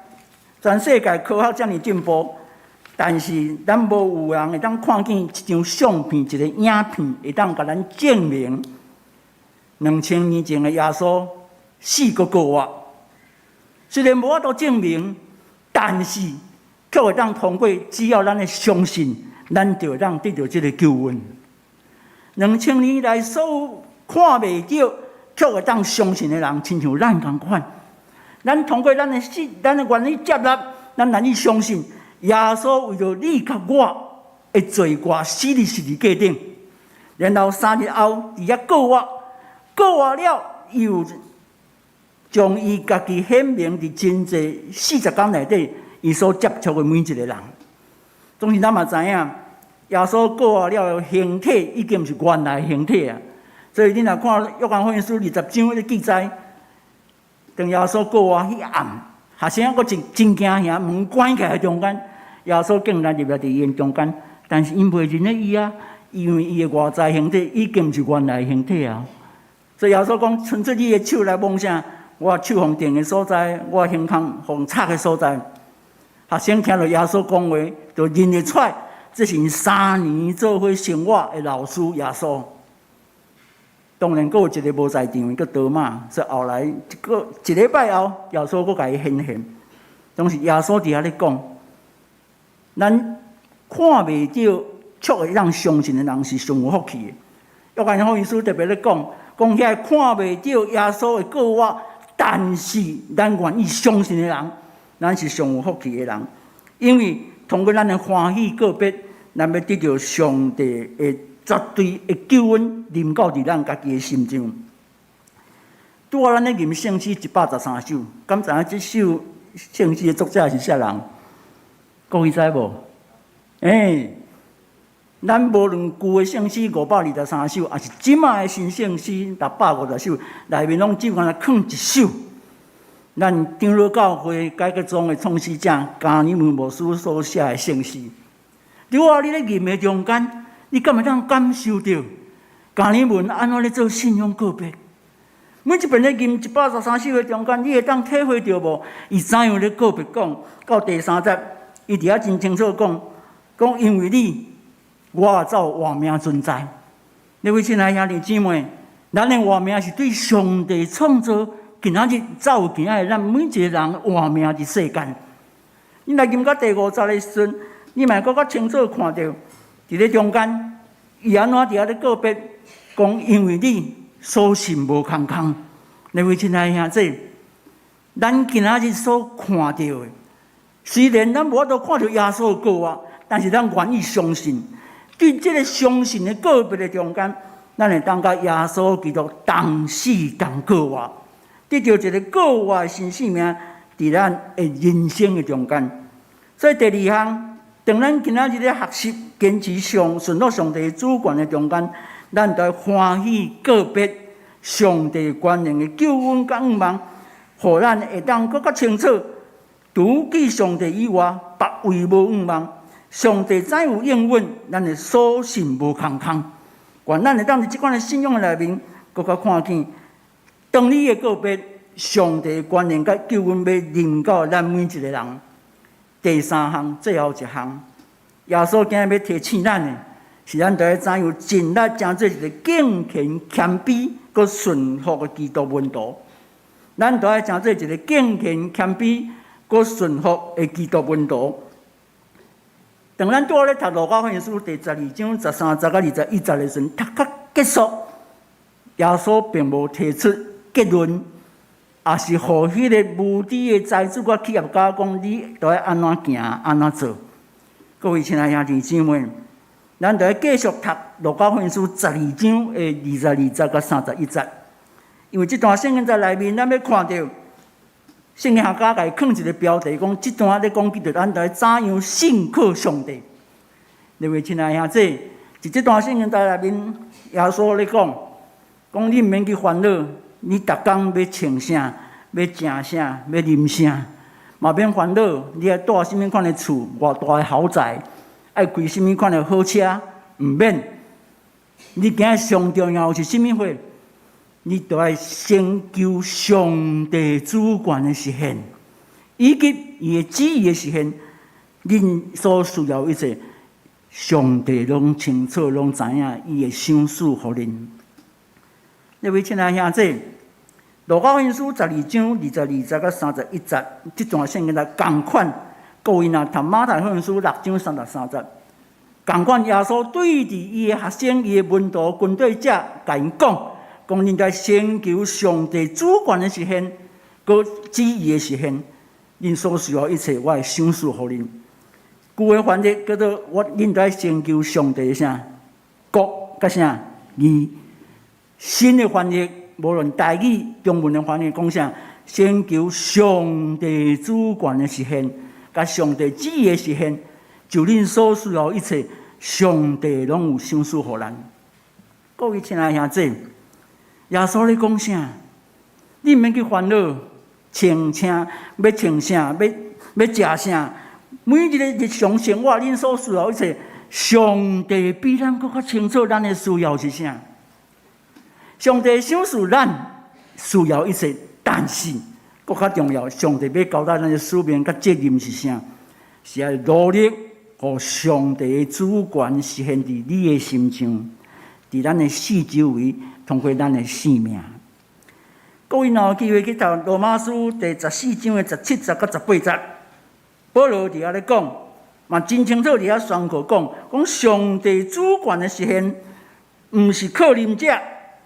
全世界科学遮尔进步，但是咱无有人会当看见一张相片、一个影片，会当甲咱证明2000年前的耶稣死过国活。虽然无法度证明，但是却会当通过只要咱的相信，咱就会当得到这个救恩。2000年来，所有看袂到却会当相信的人，亲像咱同款。咱通过咱的愿意接纳，咱愿意相信耶稣为着你甲我的罪过死伫十字架顶，然后3日后伫遐过活了，又将伊家己显明伫真济40天内底，伊所接触的每一个人。总是咱嘛知影，耶稣过活了形体已经毋是原来的形体啊。所以你若看约翰福音书20章的记载。当耶稣过活迄暗，学生佫真惊吓，门关起来中间，耶稣竟然入来伫因中间，但是因袂认得伊啊，因为伊的外在形体已经毋是原来的形体啊。所以耶稣讲：伸出你的手来摸啥？我手互电的所在，我胸腔互插的所在。学生听到耶稣讲话，就认得出来，这是3年做伙生活的老师耶稣。当然，佫有一个无在场，叫多马。所以后来一礼拜后，耶稣佫甲伊显现。当时耶稣伫遐咧讲，咱看袂到，却会让相信的人是上有福气的。约翰福音书特别咧讲遐看袂到耶稣的过活，但是咱愿意相信的人，咱是上有福气的人。因为通过咱的欢喜告别，咱要得到上帝的绝对的救恩临到伫咱家己的心上。拄啊，咱咧吟圣诗113首，敢知影即首圣诗的作者是啥人？各位知无？咱无论旧的圣诗523首，也是即卖的新圣诗650首，内面拢只有放一首。咱长老教会改革宗的创始者加尼门牧师所写的圣诗。拄啊，你咧吟的中间，你敢会当感受到加尼门安怎咧做信仰告别？每一遍咧吟113首的中间，你会当体会到无？伊怎样咧告别讲？到第3节，伊伫遐真清楚讲因为你，我才有活命存在。你位亲爱兄弟姊妹，咱的活命是对上帝创造，今仔日才有今仔日咱每一个人活命伫世间。你来吟到第5节的时阵，你嘛搁较清楚看到，伫咧中间，伊安怎伫遐咧告别，讲因为你所信无空空。你位亲爱兄弟，咱今仔日所看到的，虽然咱无法度看到耶稣的告话，但是咱愿意相信，对这个相信的告别的中间，咱会当甲耶稣基督同死同告活，得到一个告活的新生命，伫咱的人生的中间。所以第2项，当咱今仔日咧学习坚持顺服上帝主权的中间，咱就要欢喜告别上帝权能的救恩甲愿望，互咱会当更较清楚，除记上帝以外，别位无愿望。上帝怎有应允，咱的所信无空空。愿咱会当伫即款的信仰内面，更较看见，当你的告别，上帝的权能甲救恩要临到咱每一个人。第3项，最后一项，耶稣今日要提醒咱的，是咱要怎样尽力成做一个敬虔、谦卑、佮顺服的基督门徒。咱要成做一个敬虔、谦卑、佮顺服的基督门徒。当咱拄好咧读《路加福音书》第12章13节到21节的时阵，读到结束，耶稣并无提出结论，也是互迄个无知的财主甲企业家讲，你着要安怎行，安怎做。各位亲爱兄弟姊妹，咱着要继续读《路加福音书》12章的22节到31节，因为这段圣经在内面，咱要看到。圣经学家甲伊放一个标题，讲这段咧讲，记着咱要怎样信靠上帝。各位亲爱兄弟，伫这段圣经在内面，耶稣咧讲你毋免去烦恼，你逐工要穿啥，要食啥，要啉啥，嘛免烦恼，你爱住什么款的厝，偌大的豪宅，爱开什么款的好车，毋免。你今日上重要是什么货？你就要先求上帝主权的实现，以及伊的旨意的实现。恁所需要一切，上帝拢清楚，拢知影，伊会赏赐互恁。各位亲爱兄弟，路加福音书12章22节到31节，这段圣经来共款。各位若读马太福音书6章33节，共款耶稣对伫伊的学生、伊的门徒、军队者，甲因讲。应该先求上帝主权的实现，佮旨意的实现。恁所需要一切，我会赏赐互恁。旧的翻译叫做恁在先求上帝的啥国甲啥义。新的翻译，无论台语、中文的翻译讲啥，先求上帝主权的实现，甲上帝旨意的实现，就恁所需要一切，上帝拢有赏赐互咱。各位亲爱兄弟。耶稣咧讲啥？你毋免去烦恼，穿啥，要穿啥，要食啥。每一个日常生活，恁所需要一切，上帝比咱更较清楚咱的需要是啥。上帝赏赐咱需要一切，但是更较重要，上帝要交代咱的使命甲责任是啥？是要努力，互上帝的主权实现伫你的心上，伫咱的四周围。通过咱的性命，各位若有机会去读罗马书第14章的17节到18节，保罗伫遐咧讲，嘛真清楚伫遐宣告讲上帝主权的实现，毋是靠仁者，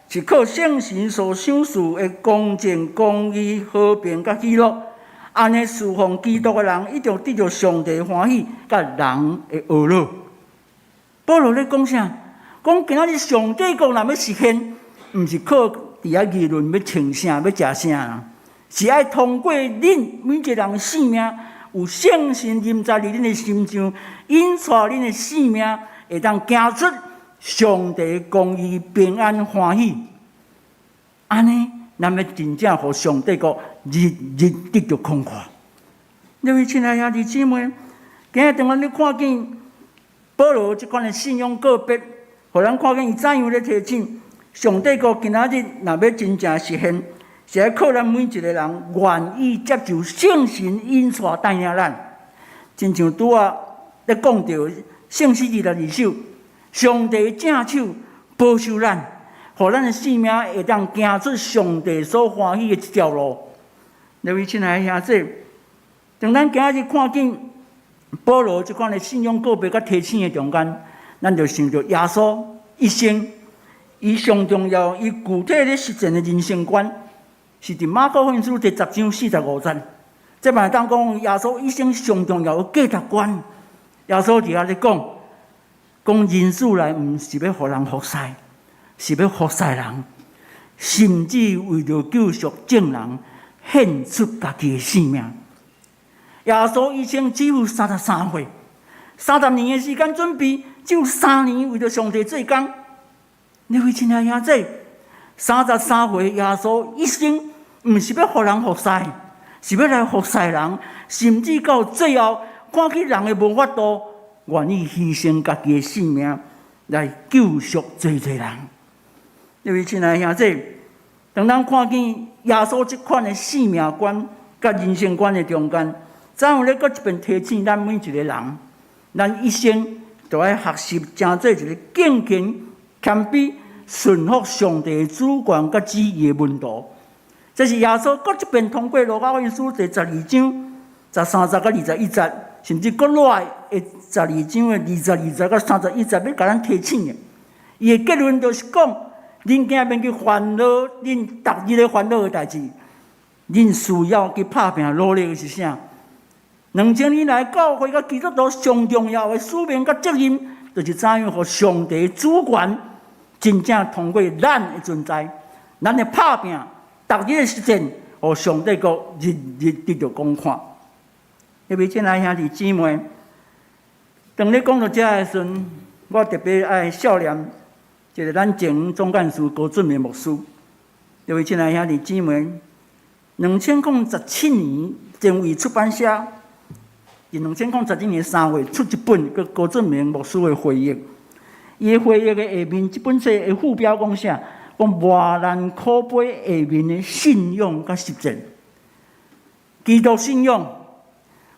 是靠圣神所赏赐的公正、公义、和平甲喜乐。安尼侍奉基督的人，一定得到上帝欢喜，甲人的恶乐。保罗咧讲啥？讲今仔日上帝国若要实现，毋是靠伫遐议论要称啥要食啥啦，是爱通过恁每一个人的性命，有圣神临在伫恁的心上，引带恁的性命，会当行出上帝公义、平安、欢喜。安尼，咱要真正互上帝国日日得到空阔。各位亲爱兄弟姊妹，今日当咱咧看见保罗即款的信仰告别，互咱看见伊怎样咧提醒上帝国今仔日若要真正实现，是要靠咱每一个人愿意接受圣神引带带领咱。亲像拄仔咧讲到圣诗26首，上帝正手保守咱。互咱的性命会当行出上帝所欢喜的一条路。各位亲爱的兄弟，当咱今日看见保罗这款的信仰告别甲提醒的中间，咱就想到耶稣一生，伊上重要，伊具体咧实践的人生观，是伫马可福音书第10章45节。这嘛当讲耶稣一生上重要的价值观。耶稣伫遐咧讲人死来，毋是要互人服侍。是要服侍人，甚至为了救赎众人，献出家己的性命。耶稣一生只有33岁，30年的时间准备，只有3年为了上帝做工。你位亲爱兄弟，33岁耶稣一生，毋是要互人服侍，是要来服侍人，甚至到最后，看起人的无法度，愿意牺牲家己的性命来救赎侪侪人。各位亲爱的兄弟，当咱看见耶稣这款的生命观甲人生观的中间，怎样咧搁一遍提醒咱每一个人，咱一生都要学习成做一个敬虔、谦卑、顺服上帝的主权甲旨意的门徒。这是耶稣搁一遍通过路加福音书第12章13节到21节，甚至搁落来的12章的22节到31节，要甲咱提醒的。伊的结论就是讲。恁今免去烦恼，恁逐日咧烦恼的代志，恁需要去打拼努力的是啥？2000年来教会甲基督徒上重要的使命甲责任，就是怎样互上帝的主权真正通过咱的存在，咱的打拼，逐日的实践，互上帝国日日得到光看。各位亲爱兄弟姊妹，当你讲到这的时阵，我特别爱笑念。就是咱前总干事高俊明牧师，各位亲爱兄弟姊妹，2017年前卫出版社，伫2017年3月出一本叫高俊明牧师的回忆。伊的回忆的下面，这本书的副标讲啥？讲磨难可悲下面的信仰甲实践，基督信仰，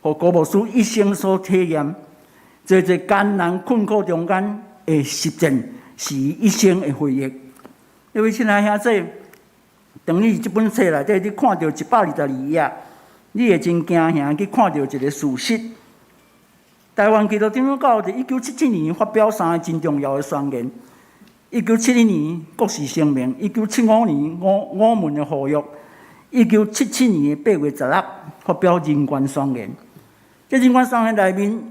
和高牧师一生所体验，在艰难困苦中间的实践。是一生的回忆。各位亲爱兄弟，当你这本书内底，你看到122页，你会真惊吓去看到一个事实：台湾基督长教在1977年发表3个真重要的宣言：1971年国事声明，1975年我们的呼吁，1977年8月16发表人权宣言。这人权宣言内面，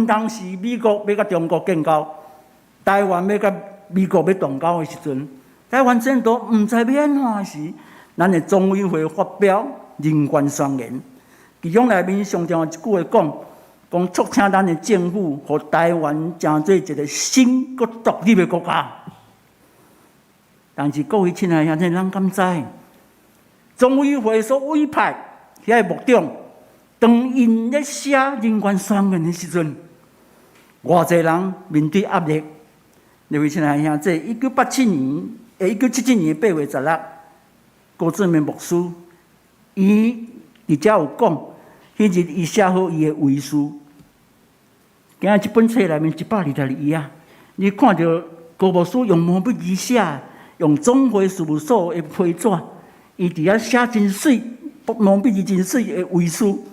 当时美国要甲中国建交。台湾要甲美国要断交的时阵，台湾政府毋知要安怎时，咱的总委会发表人权宣言，其中内面上重要一句话讲促请咱的政府，互台湾成做一个新佮独立的国家。但是各位亲爱兄弟，咱敢知总委会所委派遐个幕长，当因咧写人权宣言的时阵，偌济人面对压力。各位亲爱兄弟，1977年8月16，高俊明牧师，伊伫遮有讲，迄日伊写好伊的遗书。今日这本册内面122页，你看到高牧师用毛笔字写，用总会事务所的批纸，伊伫遐写真水，毛笔字真水的遗书。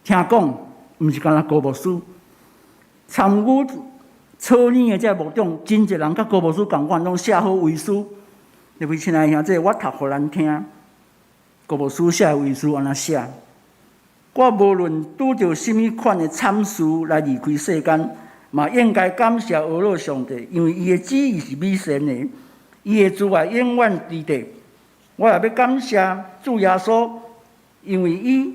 听讲，毋是干那高牧师参与。草拟的这牧长，真侪人甲高牧师共款，拢写好遗书。各位亲爱兄弟，我读互咱听。高牧师写遗书安怎写？我无论拄着什么款的惨事来离开世间，嘛应该感谢俄罗上帝，因为伊的旨意是美善的，伊的慈爱永远伫地。我也要感谢主耶稣，因为伊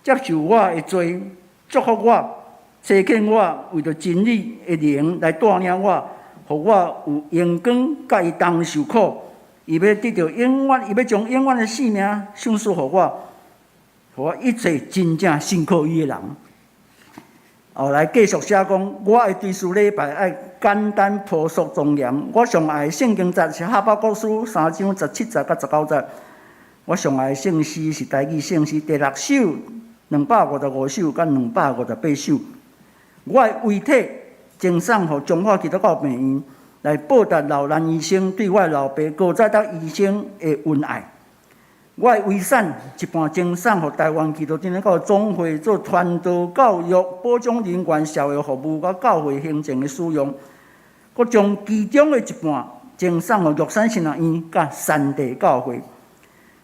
接受我的罪，祝福我，赐给我为着真理的灵来带领我，互我有阳光，甲伊同受苦。伊要得到永远，伊要将永远的性命赏赐互我，互我一切真正信靠伊的人。后来继续写讲，我的追思礼拜爱简单朴素庄严。我上爱的圣经节是哈巴谷书3章17节到19节。我上爱的圣诗是台语圣诗第6首255首到258首。我的遗体赠送予中华基督教病院，来报答老兰医生对我的老爸高载德医生的恩爱。我的遗产一半赠送予台湾基督真理教总会做传道、教育、保障人员、社会服务甲教会行政的使用，佮将其中的一半赠送予玉山神学院甲山地教会。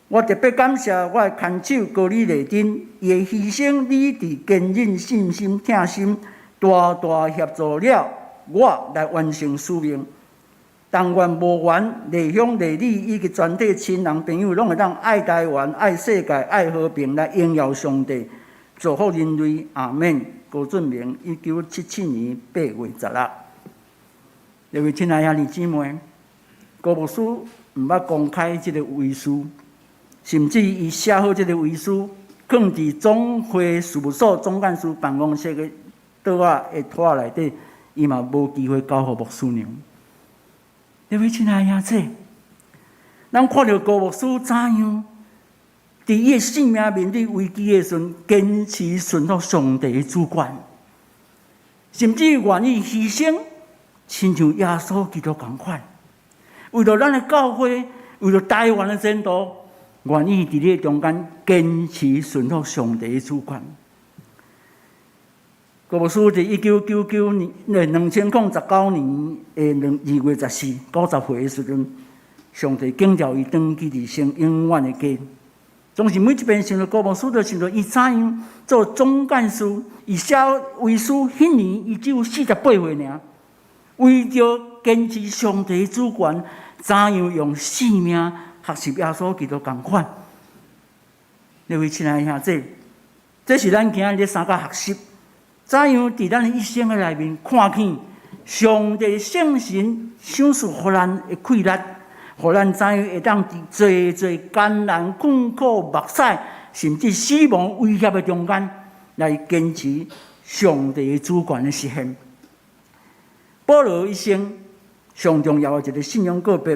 我特别感谢我的牵手高丽丽珍，伊的牺牲、理智、坚韧、信心、疼心，大大协助了我来完成使命。但愿无缘内乡内里以及全体亲人朋友，拢会当爱台湾、爱世界、爱和平，来荣耀上帝，祝福人类。阿免。高俊明，1977年8月16。各位亲爱兄弟姊妹，高牧师毋捌公开这个遗书，甚至伊写好这个遗书，放伫总会事务所总干事办公室的桌仔的拖内底，伊嘛无机会交予牧师娘。各位亲爱兄弟，咱看到高牧师怎样伫伊的性命面对危机的时阵，坚持顺服上帝的主权，甚至愿意牺牲，亲像耶稣基督同款，为了咱的教会，为了台湾的前途，愿意伫咧中间坚持顺服上帝的主权。高牧师伫1999年、2019年2月14、90岁的时阵，上帝拣召伊转去伫成永远的家。总是每一遍想到高牧师，就想到伊怎样做总干事，伊写遗书迄年伊只有48岁尔，为着坚持上帝的主权，怎样用性命学习耶稣基督同款。各位亲爱的兄弟，这是咱今日咧三甲学习。怎样伫咱的一生的内面看见上帝圣神赏赐予咱的气力，予咱怎样会当伫侪艰难、困苦、目屎，甚至死亡威胁的中间，来坚持上帝的主权的实现。保罗一生上重要的一个信仰告别，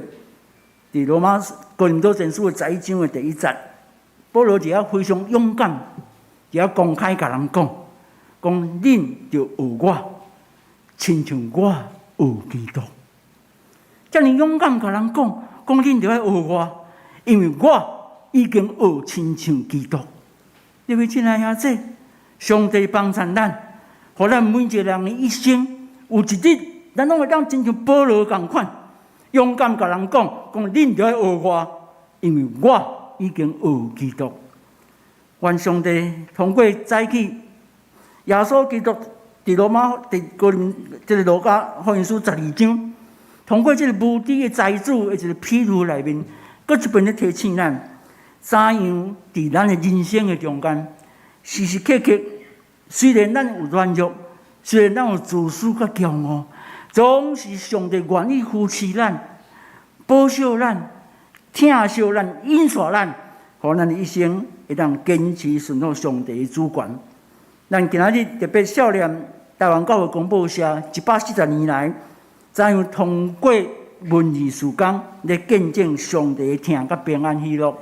伫罗马哥林多前书的11章的第1节，保罗就要非常勇敢，就要公开甲人讲。讲恁就学我，亲像我学基督。遮尔勇敢甲人讲恁就要学我，因为我已经学亲像基督。各位亲爱兄弟，上帝帮衬咱，互咱每一个人的一生有一日，咱拢会当亲像保罗同款，勇敢甲人讲恁就要学我，因为我已经学基督。愿上帝通过早起。耶稣基督伫罗马这个路加福音书12章，通过这个无知的财主的一个譬喻内面，搁一遍咧提醒咱，怎样伫咱的人生的中间，时时刻刻，虽然咱有软弱，虽然咱有自私甲骄傲，总是上帝愿意扶持咱、保守咱、疼惜咱、引导咱，互咱的一生会当坚持顺服上帝的主权。咱今仔日特别纪念台湾教会公报社140年来，怎样通过文字事工来见证上帝的疼甲平安喜乐。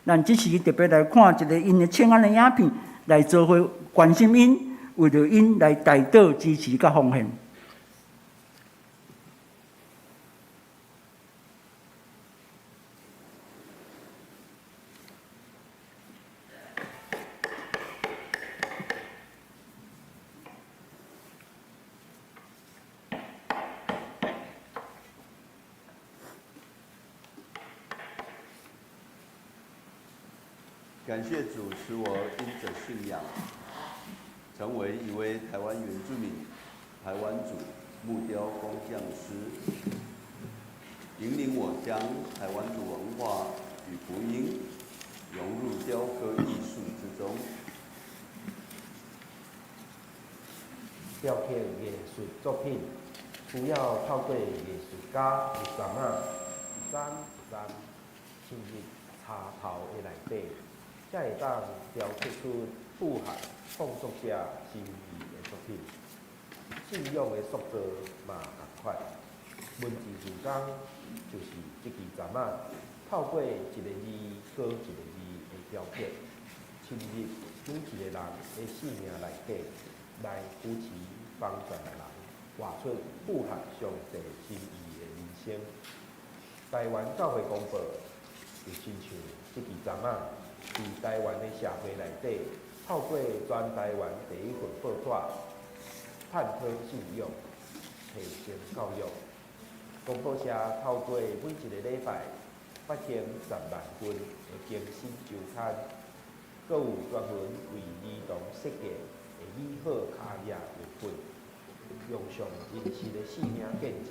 咱这时特别来看一个因的请安的影片，来做伙关心因，为着因来代祷支持甲奉献。感谢主，使我因着信仰，成为一位台湾原住民、台湾族木雕工匠师，引领我将台湾族文化与福音融入雕刻艺术之中。雕刻艺术作品需要透过艺术家一针一针深入插头的内底，才会当雕刻出富含创作者心意的作品。信仰的塑造嘛同款，文字字工就是这支针透过一个字搁一个字的雕刻，深入每一个人的生命内底，来扶持帮助的人，画出富含上帝心意的人生。台湾教会公报就亲像这支针伫台湾的社会内底，透过全台湾第一份报纸，探讨信仰，提升教育。公报社透过每一个礼拜发行10万份的更新周刊，阁有专门为儿童设计的美好卡雅绘本，用上真实的生命见证，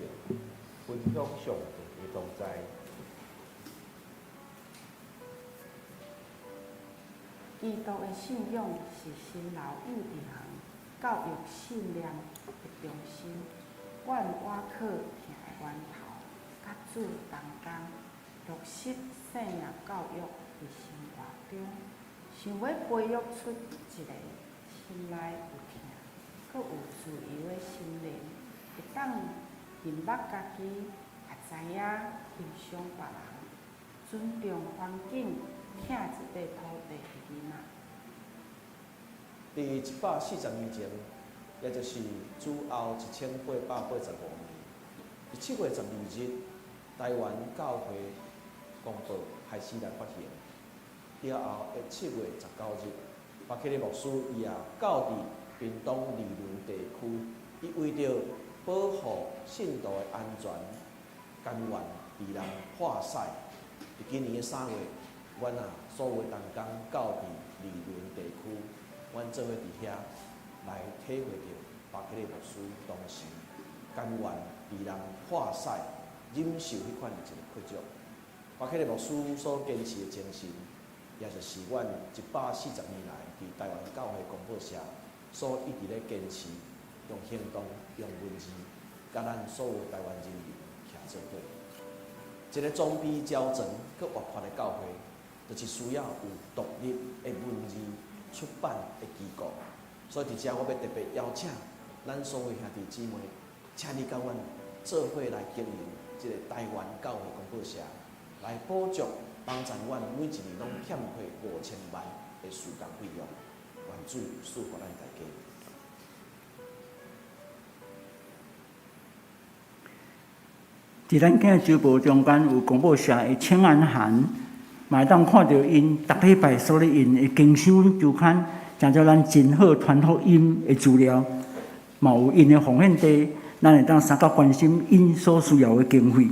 分享上帝的同在。基督的信仰是新老幼一行教育信念的中心。阮瓦克徛的源头，甲主同工，落实生命教育伫生活中，想要培育出一个心内有疼，阁有自由的心灵，会当认捌家己，也知影欣赏别人，尊重环境，疼一块土地的囡仔。伫140年前，也就是主后1885年，7月12日，台湾教会公报开始来发行。了后的7月19日，巴克利牧师伊也到伫屏东利伦地区，伊为着保护信徒的安全，甘愿为人破驶。伫今年的3月，阮所有同工到伫利伦地区，阮做伙伫遐来体会着巴克利牧师当时甘愿为人破驶、忍受迄款一个屈辱。巴克利牧师所坚持的精神，也就是阮140年来伫台湾教会公报社所一直咧坚持，用行动、用文字，甲咱所有台湾人民徛做伙。一个装备较全、佮活泼的教会，就是需要有独立的文字出版的机构。所以伫遮，我要特别邀请咱所有兄弟姊妹，请你甲阮做伙来经营这个台湾教会公报社，来补足帮助阮每一年拢欠亏5000万的事工费用。愿主赐福咱大家。伫咱今周报中间有公报社的请安函，嘛会当看到因逐礼拜所咧印的经修周刊，诚叫咱真好传福音的资料，嘛有因的奉献地，咱会当三角关心因所需要的经费。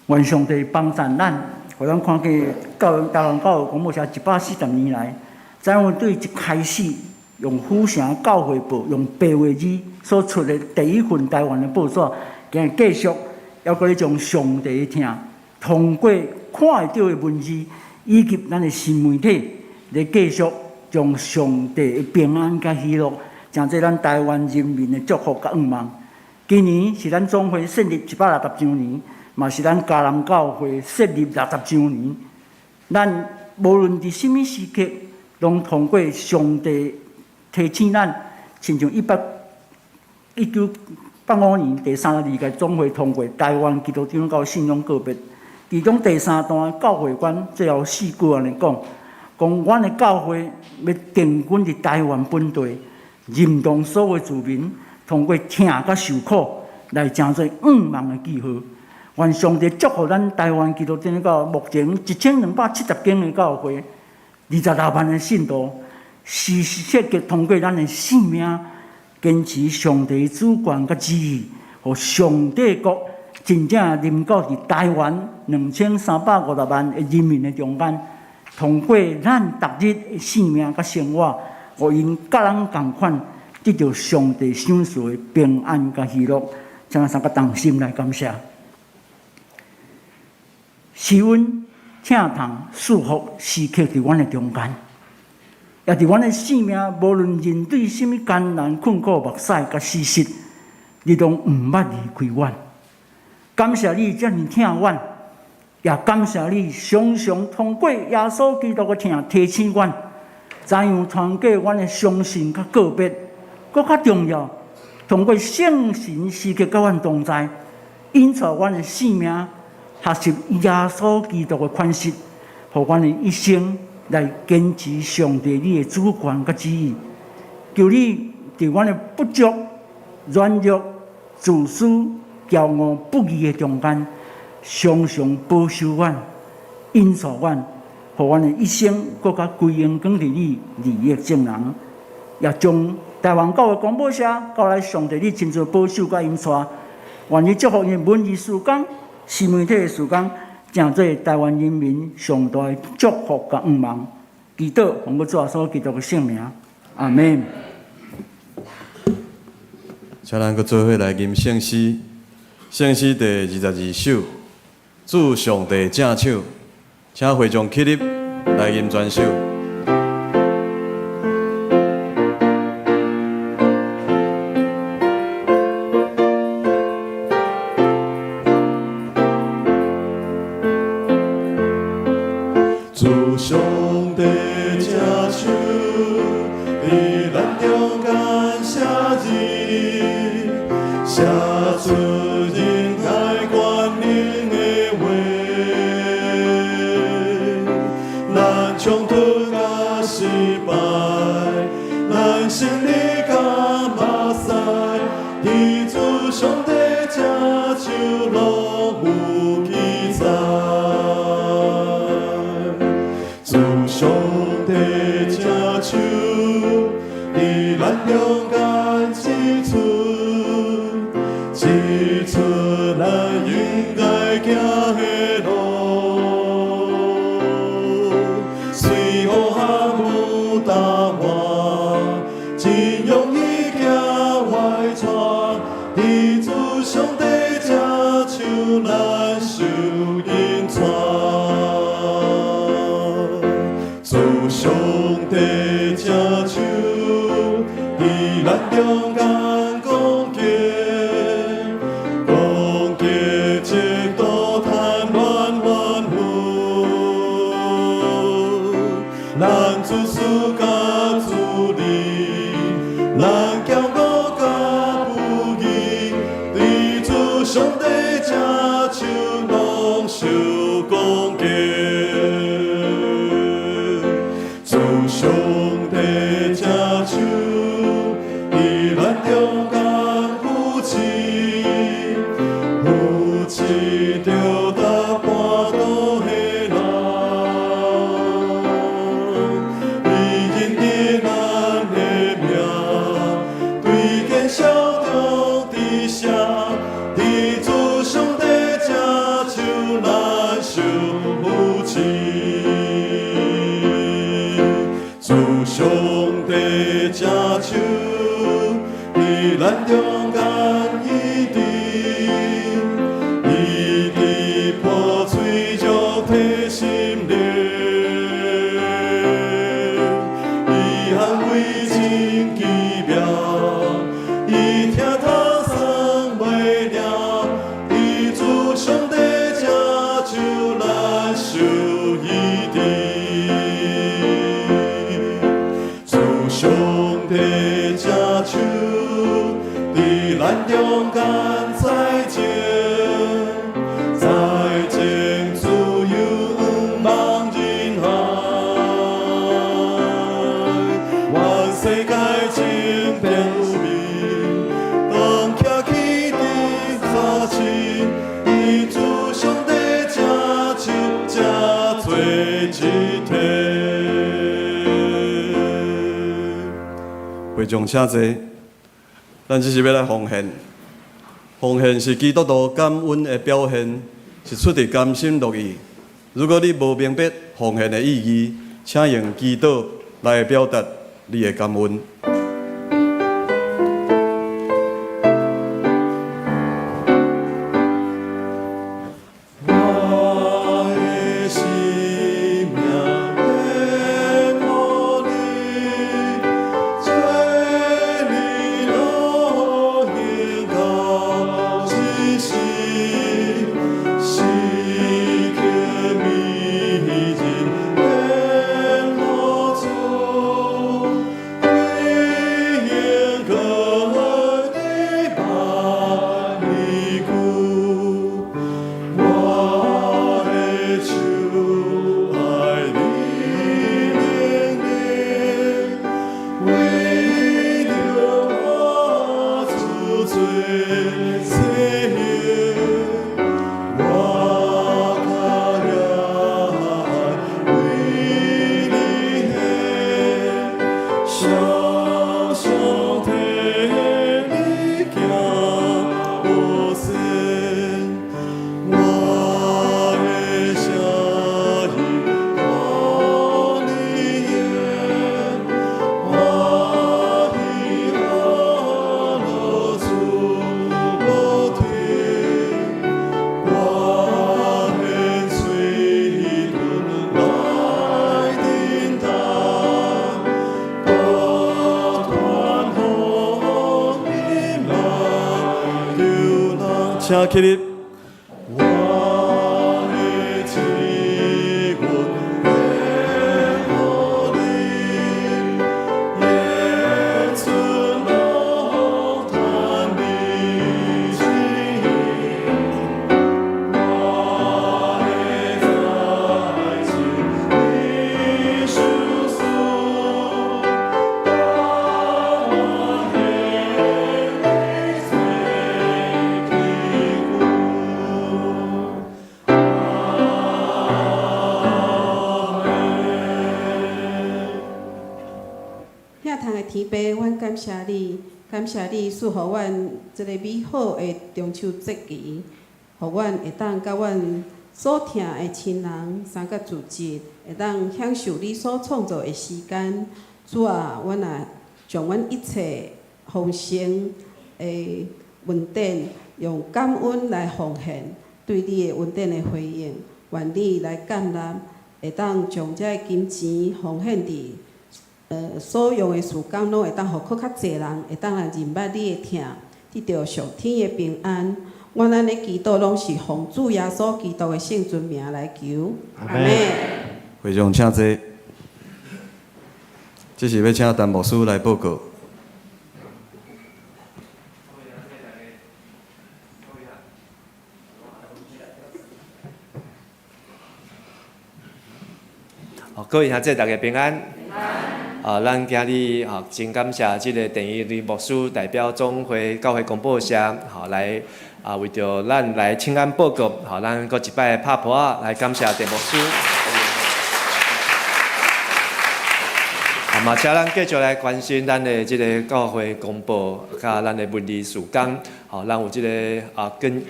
愿上帝帮助咱，互咱看见台湾教会公报社140年来，在我对一开始用府城教会报用白话字所出的第一份台湾的报纸，今日继续。要搁咧将上帝的听，通过看会到的文字，以及咱的新媒体，来继续将上帝的平安甲喜乐，诚济咱台湾人民的祝福甲愿望。今年是咱总会设立160周年，嘛是咱嘉南教会设立60周年。咱无论伫什么时刻，拢通过上帝提醒咱，亲像1985年第32届总会通过台湾基督长教信仰告别，其中第3段教会观最后4句安尼讲：阮的教会要定军伫台湾本地，认同所有子民，通过听甲受苦来成做愿望的记号。愿上帝祝福咱台湾基督长教目前1270间的教会，26万的信徒，时时刻刻通过咱的性命。坚持上帝主权甲旨意，互上帝国真正临到伫台湾2350万的人民的中间，通过咱逐日的生命甲生活，互因甲咱同款，得到上帝赏赐的平安甲喜乐，请咱三个同心来感谢。是阮疼痛、束缚时刻伫阮的中间，也伫阮的生命，无论面对甚物艰难、困苦、目屎甲事实，你拢毋捌离开阮。感谢你遮尔疼阮，也感谢你常常通过耶稣基督的疼提醒阮，怎样传过阮的相信甲告别，搁较重要，通过圣神时刻甲阮同在，引导阮的生命。学习耶稣基督的款式，互阮的一生来坚持上帝你的主权甲旨意。求你伫阮的不足、软弱、自私、骄傲、不义的中间，常常保守阮、引导阮，互阮的一生更加归荣光伫你利益正人，也将台湾教会广播社交来上帝你亲自保守甲引带。愿意祝福因文艺事工。新媒体的事工，成做台湾人民上大的祝福甲愿望。祈祷奉我主耶稣基督的圣名，阿门。请咱搁做伙来吟圣诗，圣诗第22首，主上帝正手，请会众起立来吟全首。主上帝正手，伫咱中间写字，写出人海关联的话。咱冲突甲失败，咱胜利甲目屎，伫主上帝正手拢有记载。上帝正手，伫咱中间指出咱应该行的路，随雨下雨打我，真容易行歪错，伫主上帝正手，咱受引带。上帝正手，伫咱中间攻击，直到贪恋怨恨。咱自私甲自利，咱骄傲甲不义，伫主上帝正手，拢受攻击。上帝正手，伫咱中间扶持着踏半途的人，伊认得咱的名，对见效忠伫写，伫主上帝正手，咱受扶持。主上帝正手，伫咱中间一直破碎肉体心灵，伊捍卫真奇妙，伊听他生袂了，伫主上帝正手，咱受一直。上帝正手，伫咱中间再前自由茫人海，愿世界真平面，当徛起伫早晨，伊主上帝正手，正做一体。会众请坐，咱只是要来奉献。奉献是基督徒感恩的表现，是出于甘心乐意。如果你无明白奉献的意义，请用祈祷来表达你的感恩。请起立。天父，阮感谢你，感谢你赐予阮即个美好的中秋节期，互阮会当甲阮所疼的亲人相甲聚集，会当享受你所创造的时间。主啊，阮也将阮一切丰盛的恩典，用感恩来奉献，对你的恩典的回应，愿你来感纳，会当将这金钱奉献伫。所用的时间拢会当，互佫较侪人会当来认捌你的疼，得到上天的平安。阮安尼祈祷拢是奉主耶稣基督的圣尊名来求。阿门。会长请坐。这是要请陈牧师来报告。各位兄弟，大家平安。咱今日真感谢即个陈义律牧师代表总会教会公报社来为着咱来请安报告，咱搁一摆拍鼓仔来感谢陈牧师。嘛，请咱继续来关心咱的即个教会公报，甲咱的文理事工，咱有即个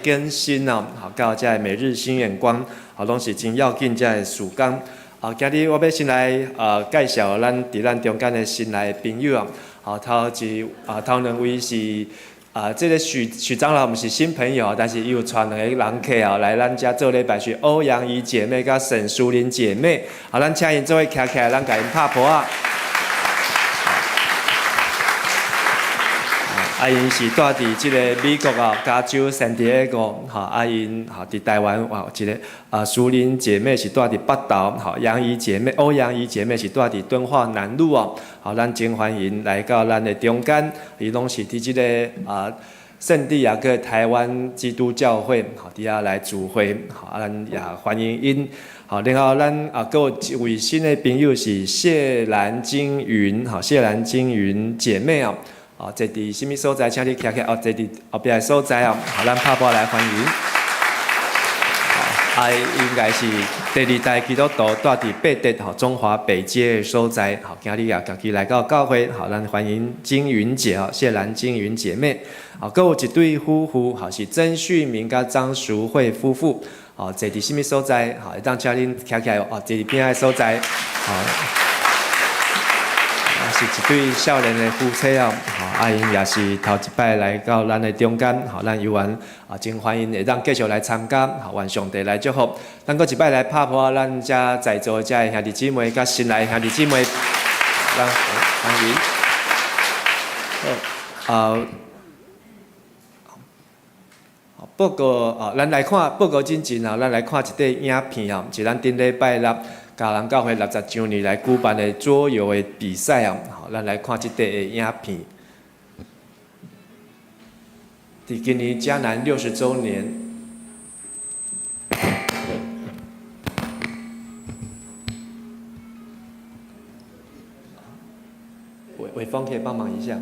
更新甲即个每日新眼光，拢是真要紧即个事工。今日我要先来介绍咱伫咱中间的新来的朋友头两位是这个许长老，毋是新朋友，但是伊有传两个人客来咱遮做礼拜，是欧阳怡姐妹甲沈淑玲姐妹，咱请因做伙徛起来，咱甲因拍鼓仔。因是住伫即个美国加州圣地亚哥，因伫台湾一个淑玲姐妹是住伫北投，杨怡姐妹、欧阳怡姐妹是住伫敦化南路咱真欢迎来到咱的中间，伊拢是伫即个圣地亚哥台湾基督教会伫遐来聚会，咱也欢迎因。然后咱还有一位新的朋友是谢兰金云，谢兰金云姐妹坐伫什么所在？请你徛起，坐伫后壁的所在咱拍鼓来欢迎。应该是第二代基督徒住伫八德中华北街的所在。今日也家己来到教会，咱欢迎金云姐谢兰金云姐妹。还有一对夫妇，是曾旭明甲张淑慧夫妇。坐伫什么所在？会当请恁徛起来，坐伫边仔的所在。是一对少年的夫妻因也是头一摆来到咱的中间，咱犹原真欢迎会当继续来参加，愿上帝来祝福。咱搁一摆来拍破咱遮在座遮的兄弟姊妹，甲新来的兄弟姊妹，咱欢迎。报告咱来看报告进前咱来看一块影片是咱顶礼拜六。嘉南教会60周年来举办的桌游的比赛咱来看这块的影片。伫今年嘉南60周年，伟峰可以帮忙一下。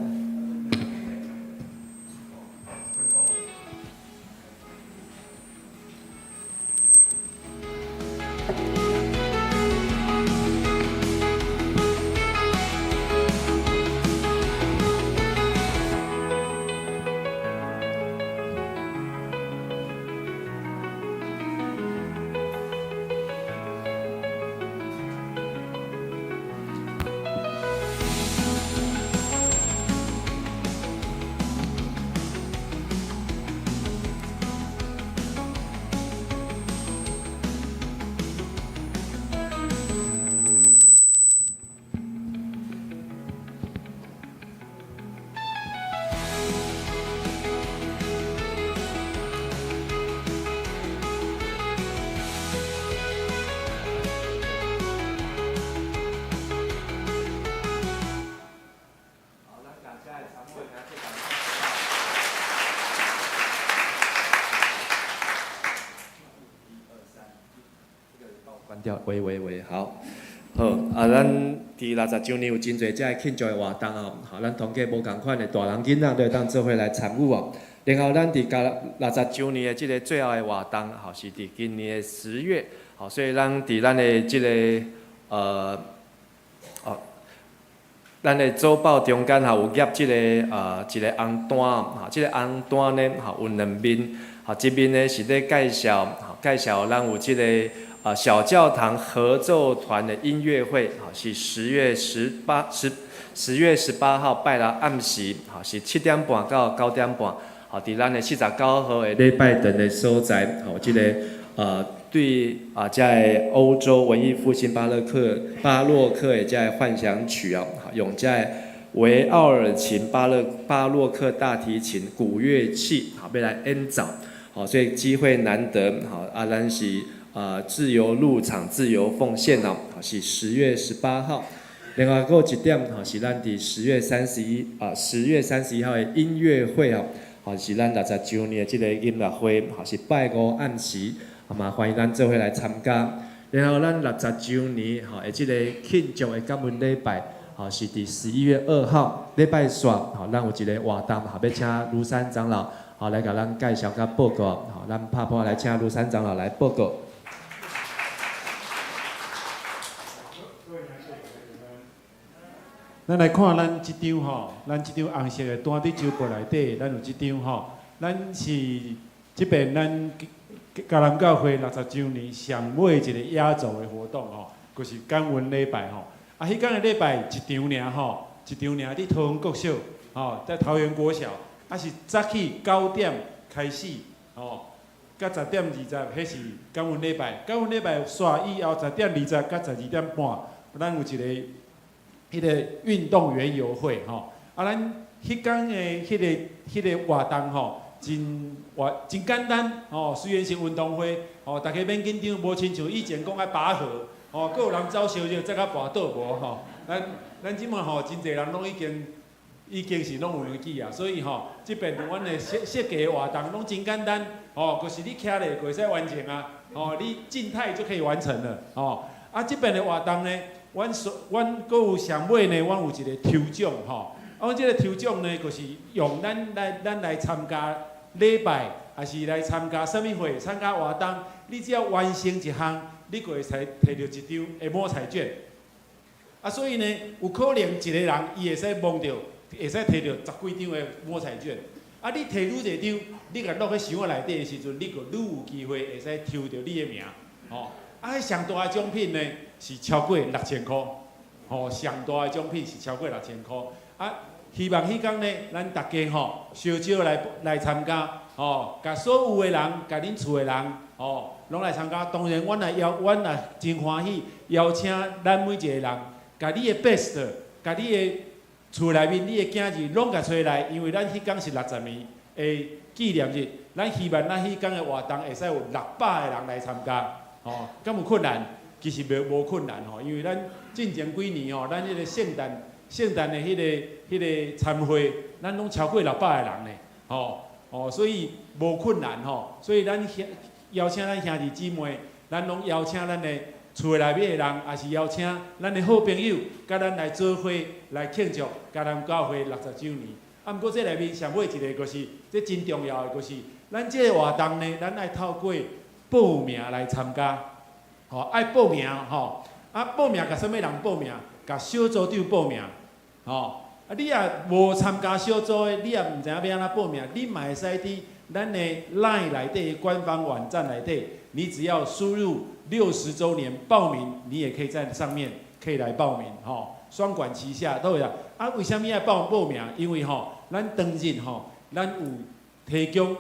关掉，喂，好。好，咱伫60周年有真侪遮庆祝的活动哦，好，咱同个无共款的大人囡仔都会当做伙来参与哦。然后咱伫60周年的即个最后的活动，吼是伫今年的10月，好，所以咱伫咱的即个咱的周报中间吼有夹即个一个红单，吼，即个红单呢，吼有2面，吼一面呢是咧介绍咱有即个。小教堂合奏团的音乐会，好是10月18号拜六暗时，好是7点半到9点半，好伫咱的49号的礼拜堂的所在，好这个对在欧洲文艺复兴巴洛克的这幻想曲哦，用在维奥尔琴巴洛克大提琴古乐器，好要来演奏，好所以机会难得，好咱是。自由入场、自由奉献哦，是10月18号。另外，还有一点是咱伫10月31号的音乐会哦，是咱60周年的这个音乐会，是拜5暗时，嘛欢迎咱做伙来参加。然后，咱60周年的这个庆祝的感恩礼拜，是伫11月2号礼拜三，咱有一个活动，要请庐山长老来甲咱介绍甲报告，咱拍破来请庐山长老来报告。咱来看咱即张吼，咱即张红色的单伫周报内底，咱有即张吼，咱是即边咱嘉南教会60周年上尾一个压轴的活动吼，就是感恩礼拜吼。迄天的礼拜一场尔吼，一场尔伫桃园国小吼，在桃园国小，是早起9点开始吼，到10点20，迄是感恩礼拜。感恩礼拜煞以后10点20到12点半，咱有一个。迄个运动员游会吼，咱迄天的迄个活动吼，真简单吼，虽然是运动会吼，大家免紧张，无亲像以前讲爱拔河吼，佫有人走烧肉，再甲跋倒无吼。咱即满吼，真侪人拢已经是拢有会记啊，所以吼，即边阮的设计活动拢真简单吼，就是你徛咧就会使完成啊，吼，你静态就可以完成了吼。即边的活动呢？阮佫有上尾呢，阮有一个抽奖吼。阮即个抽奖呢，就是用咱来参加礼拜，还是来参加啥物会、参加活动，你只要完成一项，你就会使摕到一张的摸彩券。所以呢，有可能一个人伊会使摸到，会使摕到10几张的摸彩券。你摕愈侪张，你甲落去箱仔内底的时阵，你就愈有机会会使抽到你的名吼。迄上大的奖品呢？是超过6000块，吼，上大的奖品是超过6000块。希望迄天呢，咱大家吼，小少来参加，吼，甲所有的人，甲恁厝的人，吼，拢来参加。当然，阮也真欢喜，邀请咱每一个人，甲你的 best， 甲你的厝内面你的囝儿，拢甲找来，因为咱迄天是60年的纪念日，咱希望咱迄天的活动会使有600个人来参加，吼，敢有困难？其实无困难吼，因为咱进前几年吼，咱迄个圣诞的迄个参会，咱拢超过600个人呢，吼，所以无困难吼，所以咱邀请咱兄弟姊妹，咱拢邀请咱的厝内面的人，也是邀请咱的好朋友，甲咱来做伙来庆祝嘉南教会60周年。毋过这内面上尾一个就是，这真重要的就是，咱这个活动呢，咱爱透过报名来参加。爱报名吼，报名甲啥物人报名？甲小组长报名，你也无参加小组的，你也毋知影要安怎报名，你嘛会使伫咱的 LINE 内底官方网站内底，你只要输入60周年报名，你也可以在上面可以来报名，双管齐下都有啦。为什么要报名？因为咱当日咱有提供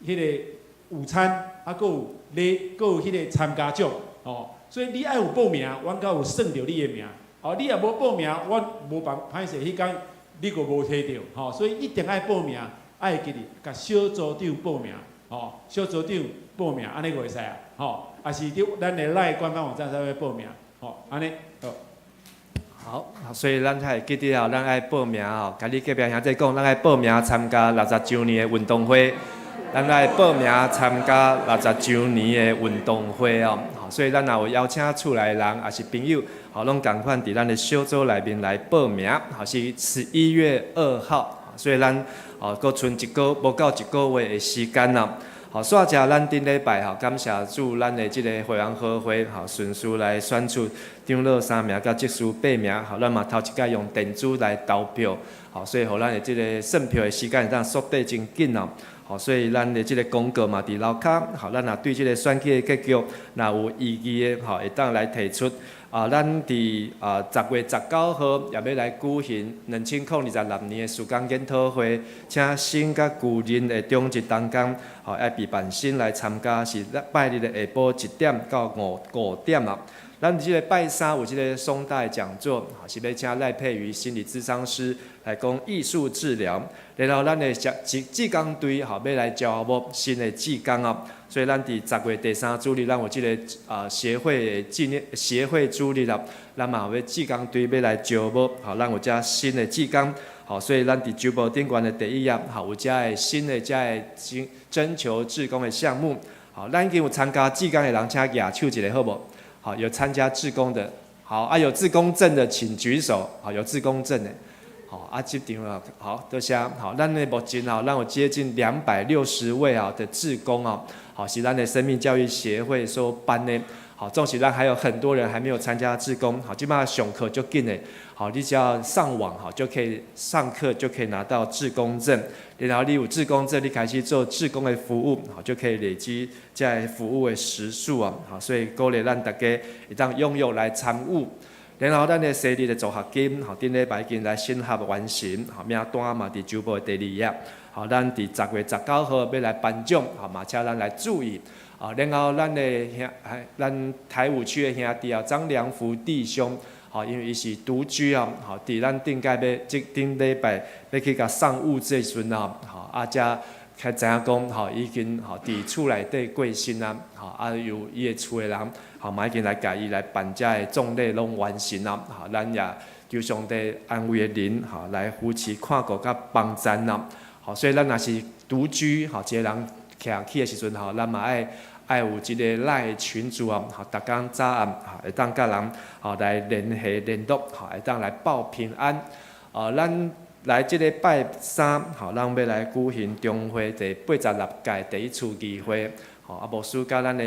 迄个午餐，佫有迄个参加奖。所以你爱有报名，阮才有算到你的名。你若无报名，阮无歹势，迄天你就无摕到。所以一定爱报名，爱记哩，甲小组长报名。小组长报名，安尼就会使啊。也是伫咱的 LINE 官方网站上面报名。安尼。好，所以咱才会记得咱爱报名甲你隔壁兄弟讲，咱爱报名参加60周年的运动会。咱来报名参加60周年的运动会哦，所以咱也有邀请厝内人也是朋友，拢同款伫咱的小组内面来报名，是11月2号，所以咱搁剩无够一个月的时间啦。煞遮咱顶礼拜感谢主，咱的即个会员好会顺序来选出长老3名，甲执事8名，咱嘛头一届用电子来投票，所以互咱的即个算票的时间会当缩短真紧哦。所以咱的即个公告嘛伫楼骹，咱也对即个选举的结局，若有异议的，会当来提出。咱伫10月19号也要来举行2026年的时间研讨会，请新甲旧人的中日同工，要备办新来参加，是拜日的下晡1点到5点啦。咱即个拜三有即个双大讲座，是要请赖佩瑜心理咨商师来讲艺术治疗，然后咱的志工队要来招募新的志工啊。所以咱伫10月第3主日，咱有即个协会纪念协会主日啦，咱嘛有志工队要来招募，咱有遮新的志工，所以咱伫周报顶悬的第1页，有遮的新的征求志工的项目，咱已经有参加志工的人，请举手一下好无？有参加志工的，有志工证的请举手，有志工证的。这场啦，多谢。咱的目前咱有接近260位的志工是咱的生命教育协会所办的。纵使咱还有很多人还没有参加志工，基本上上课就紧的。你只要上网就可以上课，就可以拿到志工证。然后你有志工证，你开始做志工的服务，就可以累积在服务的时数啊。所以鼓励咱大家会当踊跃来参与。然后咱的生日的助学金，顶礼拜已经来审核完成，名单嘛伫周报的第2页。咱伫10月19号要来颁奖，嘛请咱来注意。然后咱台五区的兄弟张良福弟兄，因为伊是独居伫咱顶礼拜要去甲送物这时阵才才知影讲已经伫厝内底过身啦，由伊的厝的人嘛已经来甲伊来办遮的葬礼拢完成啦，咱也求上帝安慰的灵来扶持看顾甲帮赞啦，所以咱若是独居一个人徛起的时阵咱嘛爱有一个赖的群组逐工早暗会当甲人来联络，会当来报平安。咱来即个拜三，咱要来举行中会第86届第1次议会。牧师甲咱的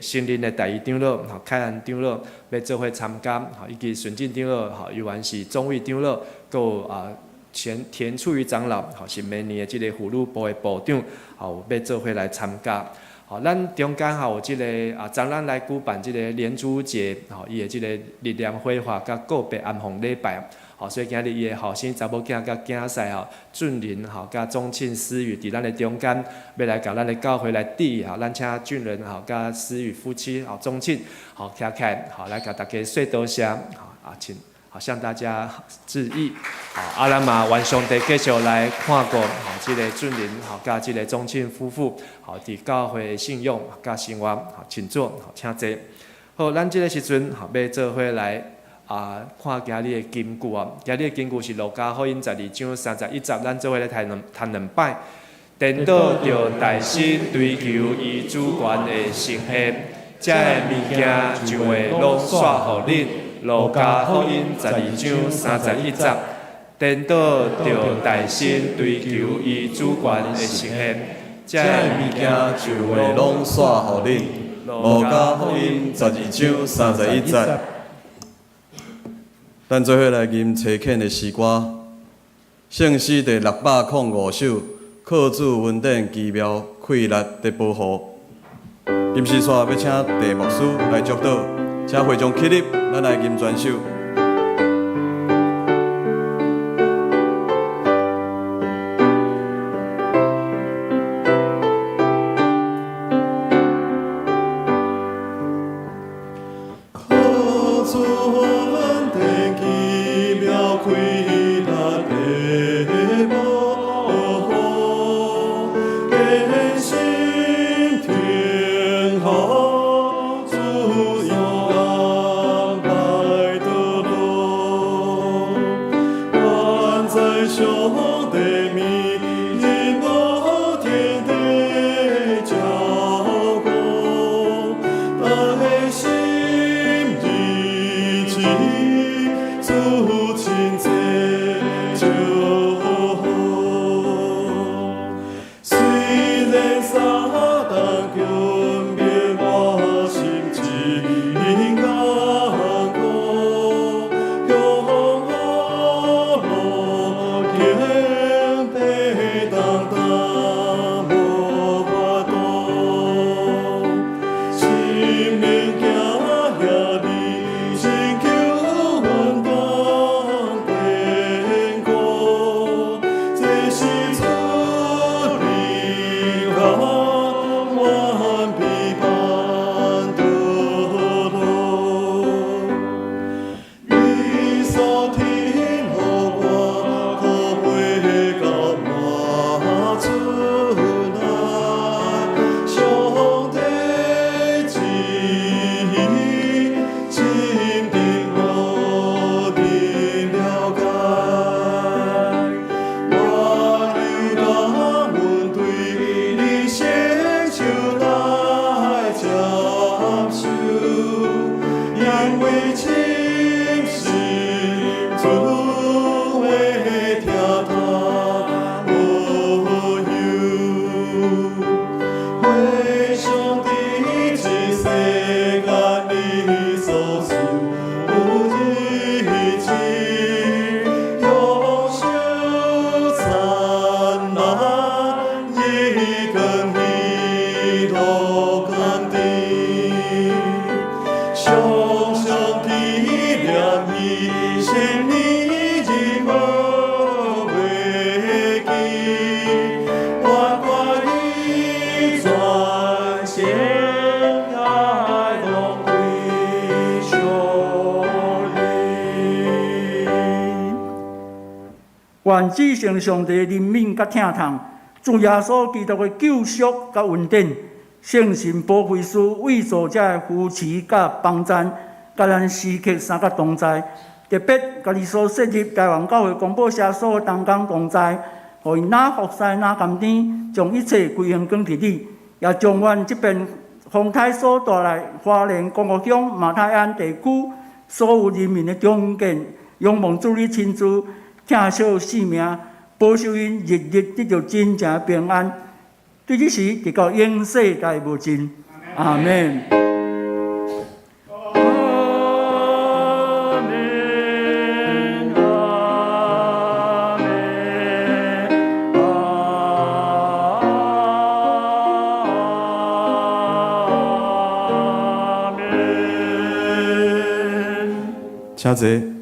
新任的第2长老凯安长老要做伙参加，以及顺进长老依然是钟伟长老，佮有田处于长老是明年的即个妇女部的部长，要做伙来参加。咱中间有即个昨咱来举办即个连珠节，伊的即个力量绘画甲个别安放礼拜。所以今日伊的后生查某囝甲囝婿俊仁甲钟庆思雨伫咱的中间，要来甲咱的教会来致咱请俊仁甲思雨夫妻钟庆徛起来来甲大家说多谢请向大家致意。咱嘛愿上帝继续来看顾即个俊仁甲即个钟庆夫妇伫教会的信仰甲生活，请坐，请坐。好，咱即个时阵要做伙来。看今日的金句今日的金句是路加福音12章31节，咱做伙来谈两摆。颠倒着大心追求伊主权的实现，这的物件就会拢煞互恁。路加福音12章31节，颠倒着大心追求伊主权的实现，这的物件就会拢煞互恁。路加福音12章31节。咱做伙来吟车肯的诗歌，圣诗第605首，靠主恩典奇妙溃力的保护。吟诗线要请地牧师来祝祷，请会众起立，咱来吟全首。兄弟，明日我天地。愿至圣上帝怜悯甲疼痛，主耶稣基督的救赎甲恩典，圣神保惠师为助者的扶持甲帮赞，甲咱时刻三甲同在。特别甲你所设立台湾教会广播社所有同工同在，互因哪服侍哪甘甜，将一切归荣归伫你，也将阮即边丰台所带来花莲公国乡马太安地区所有人民的中建，仰望主你亲自疼惜性命，保守因日日得到真正平安。对这时，直到永世代无尽。阿门。请坐。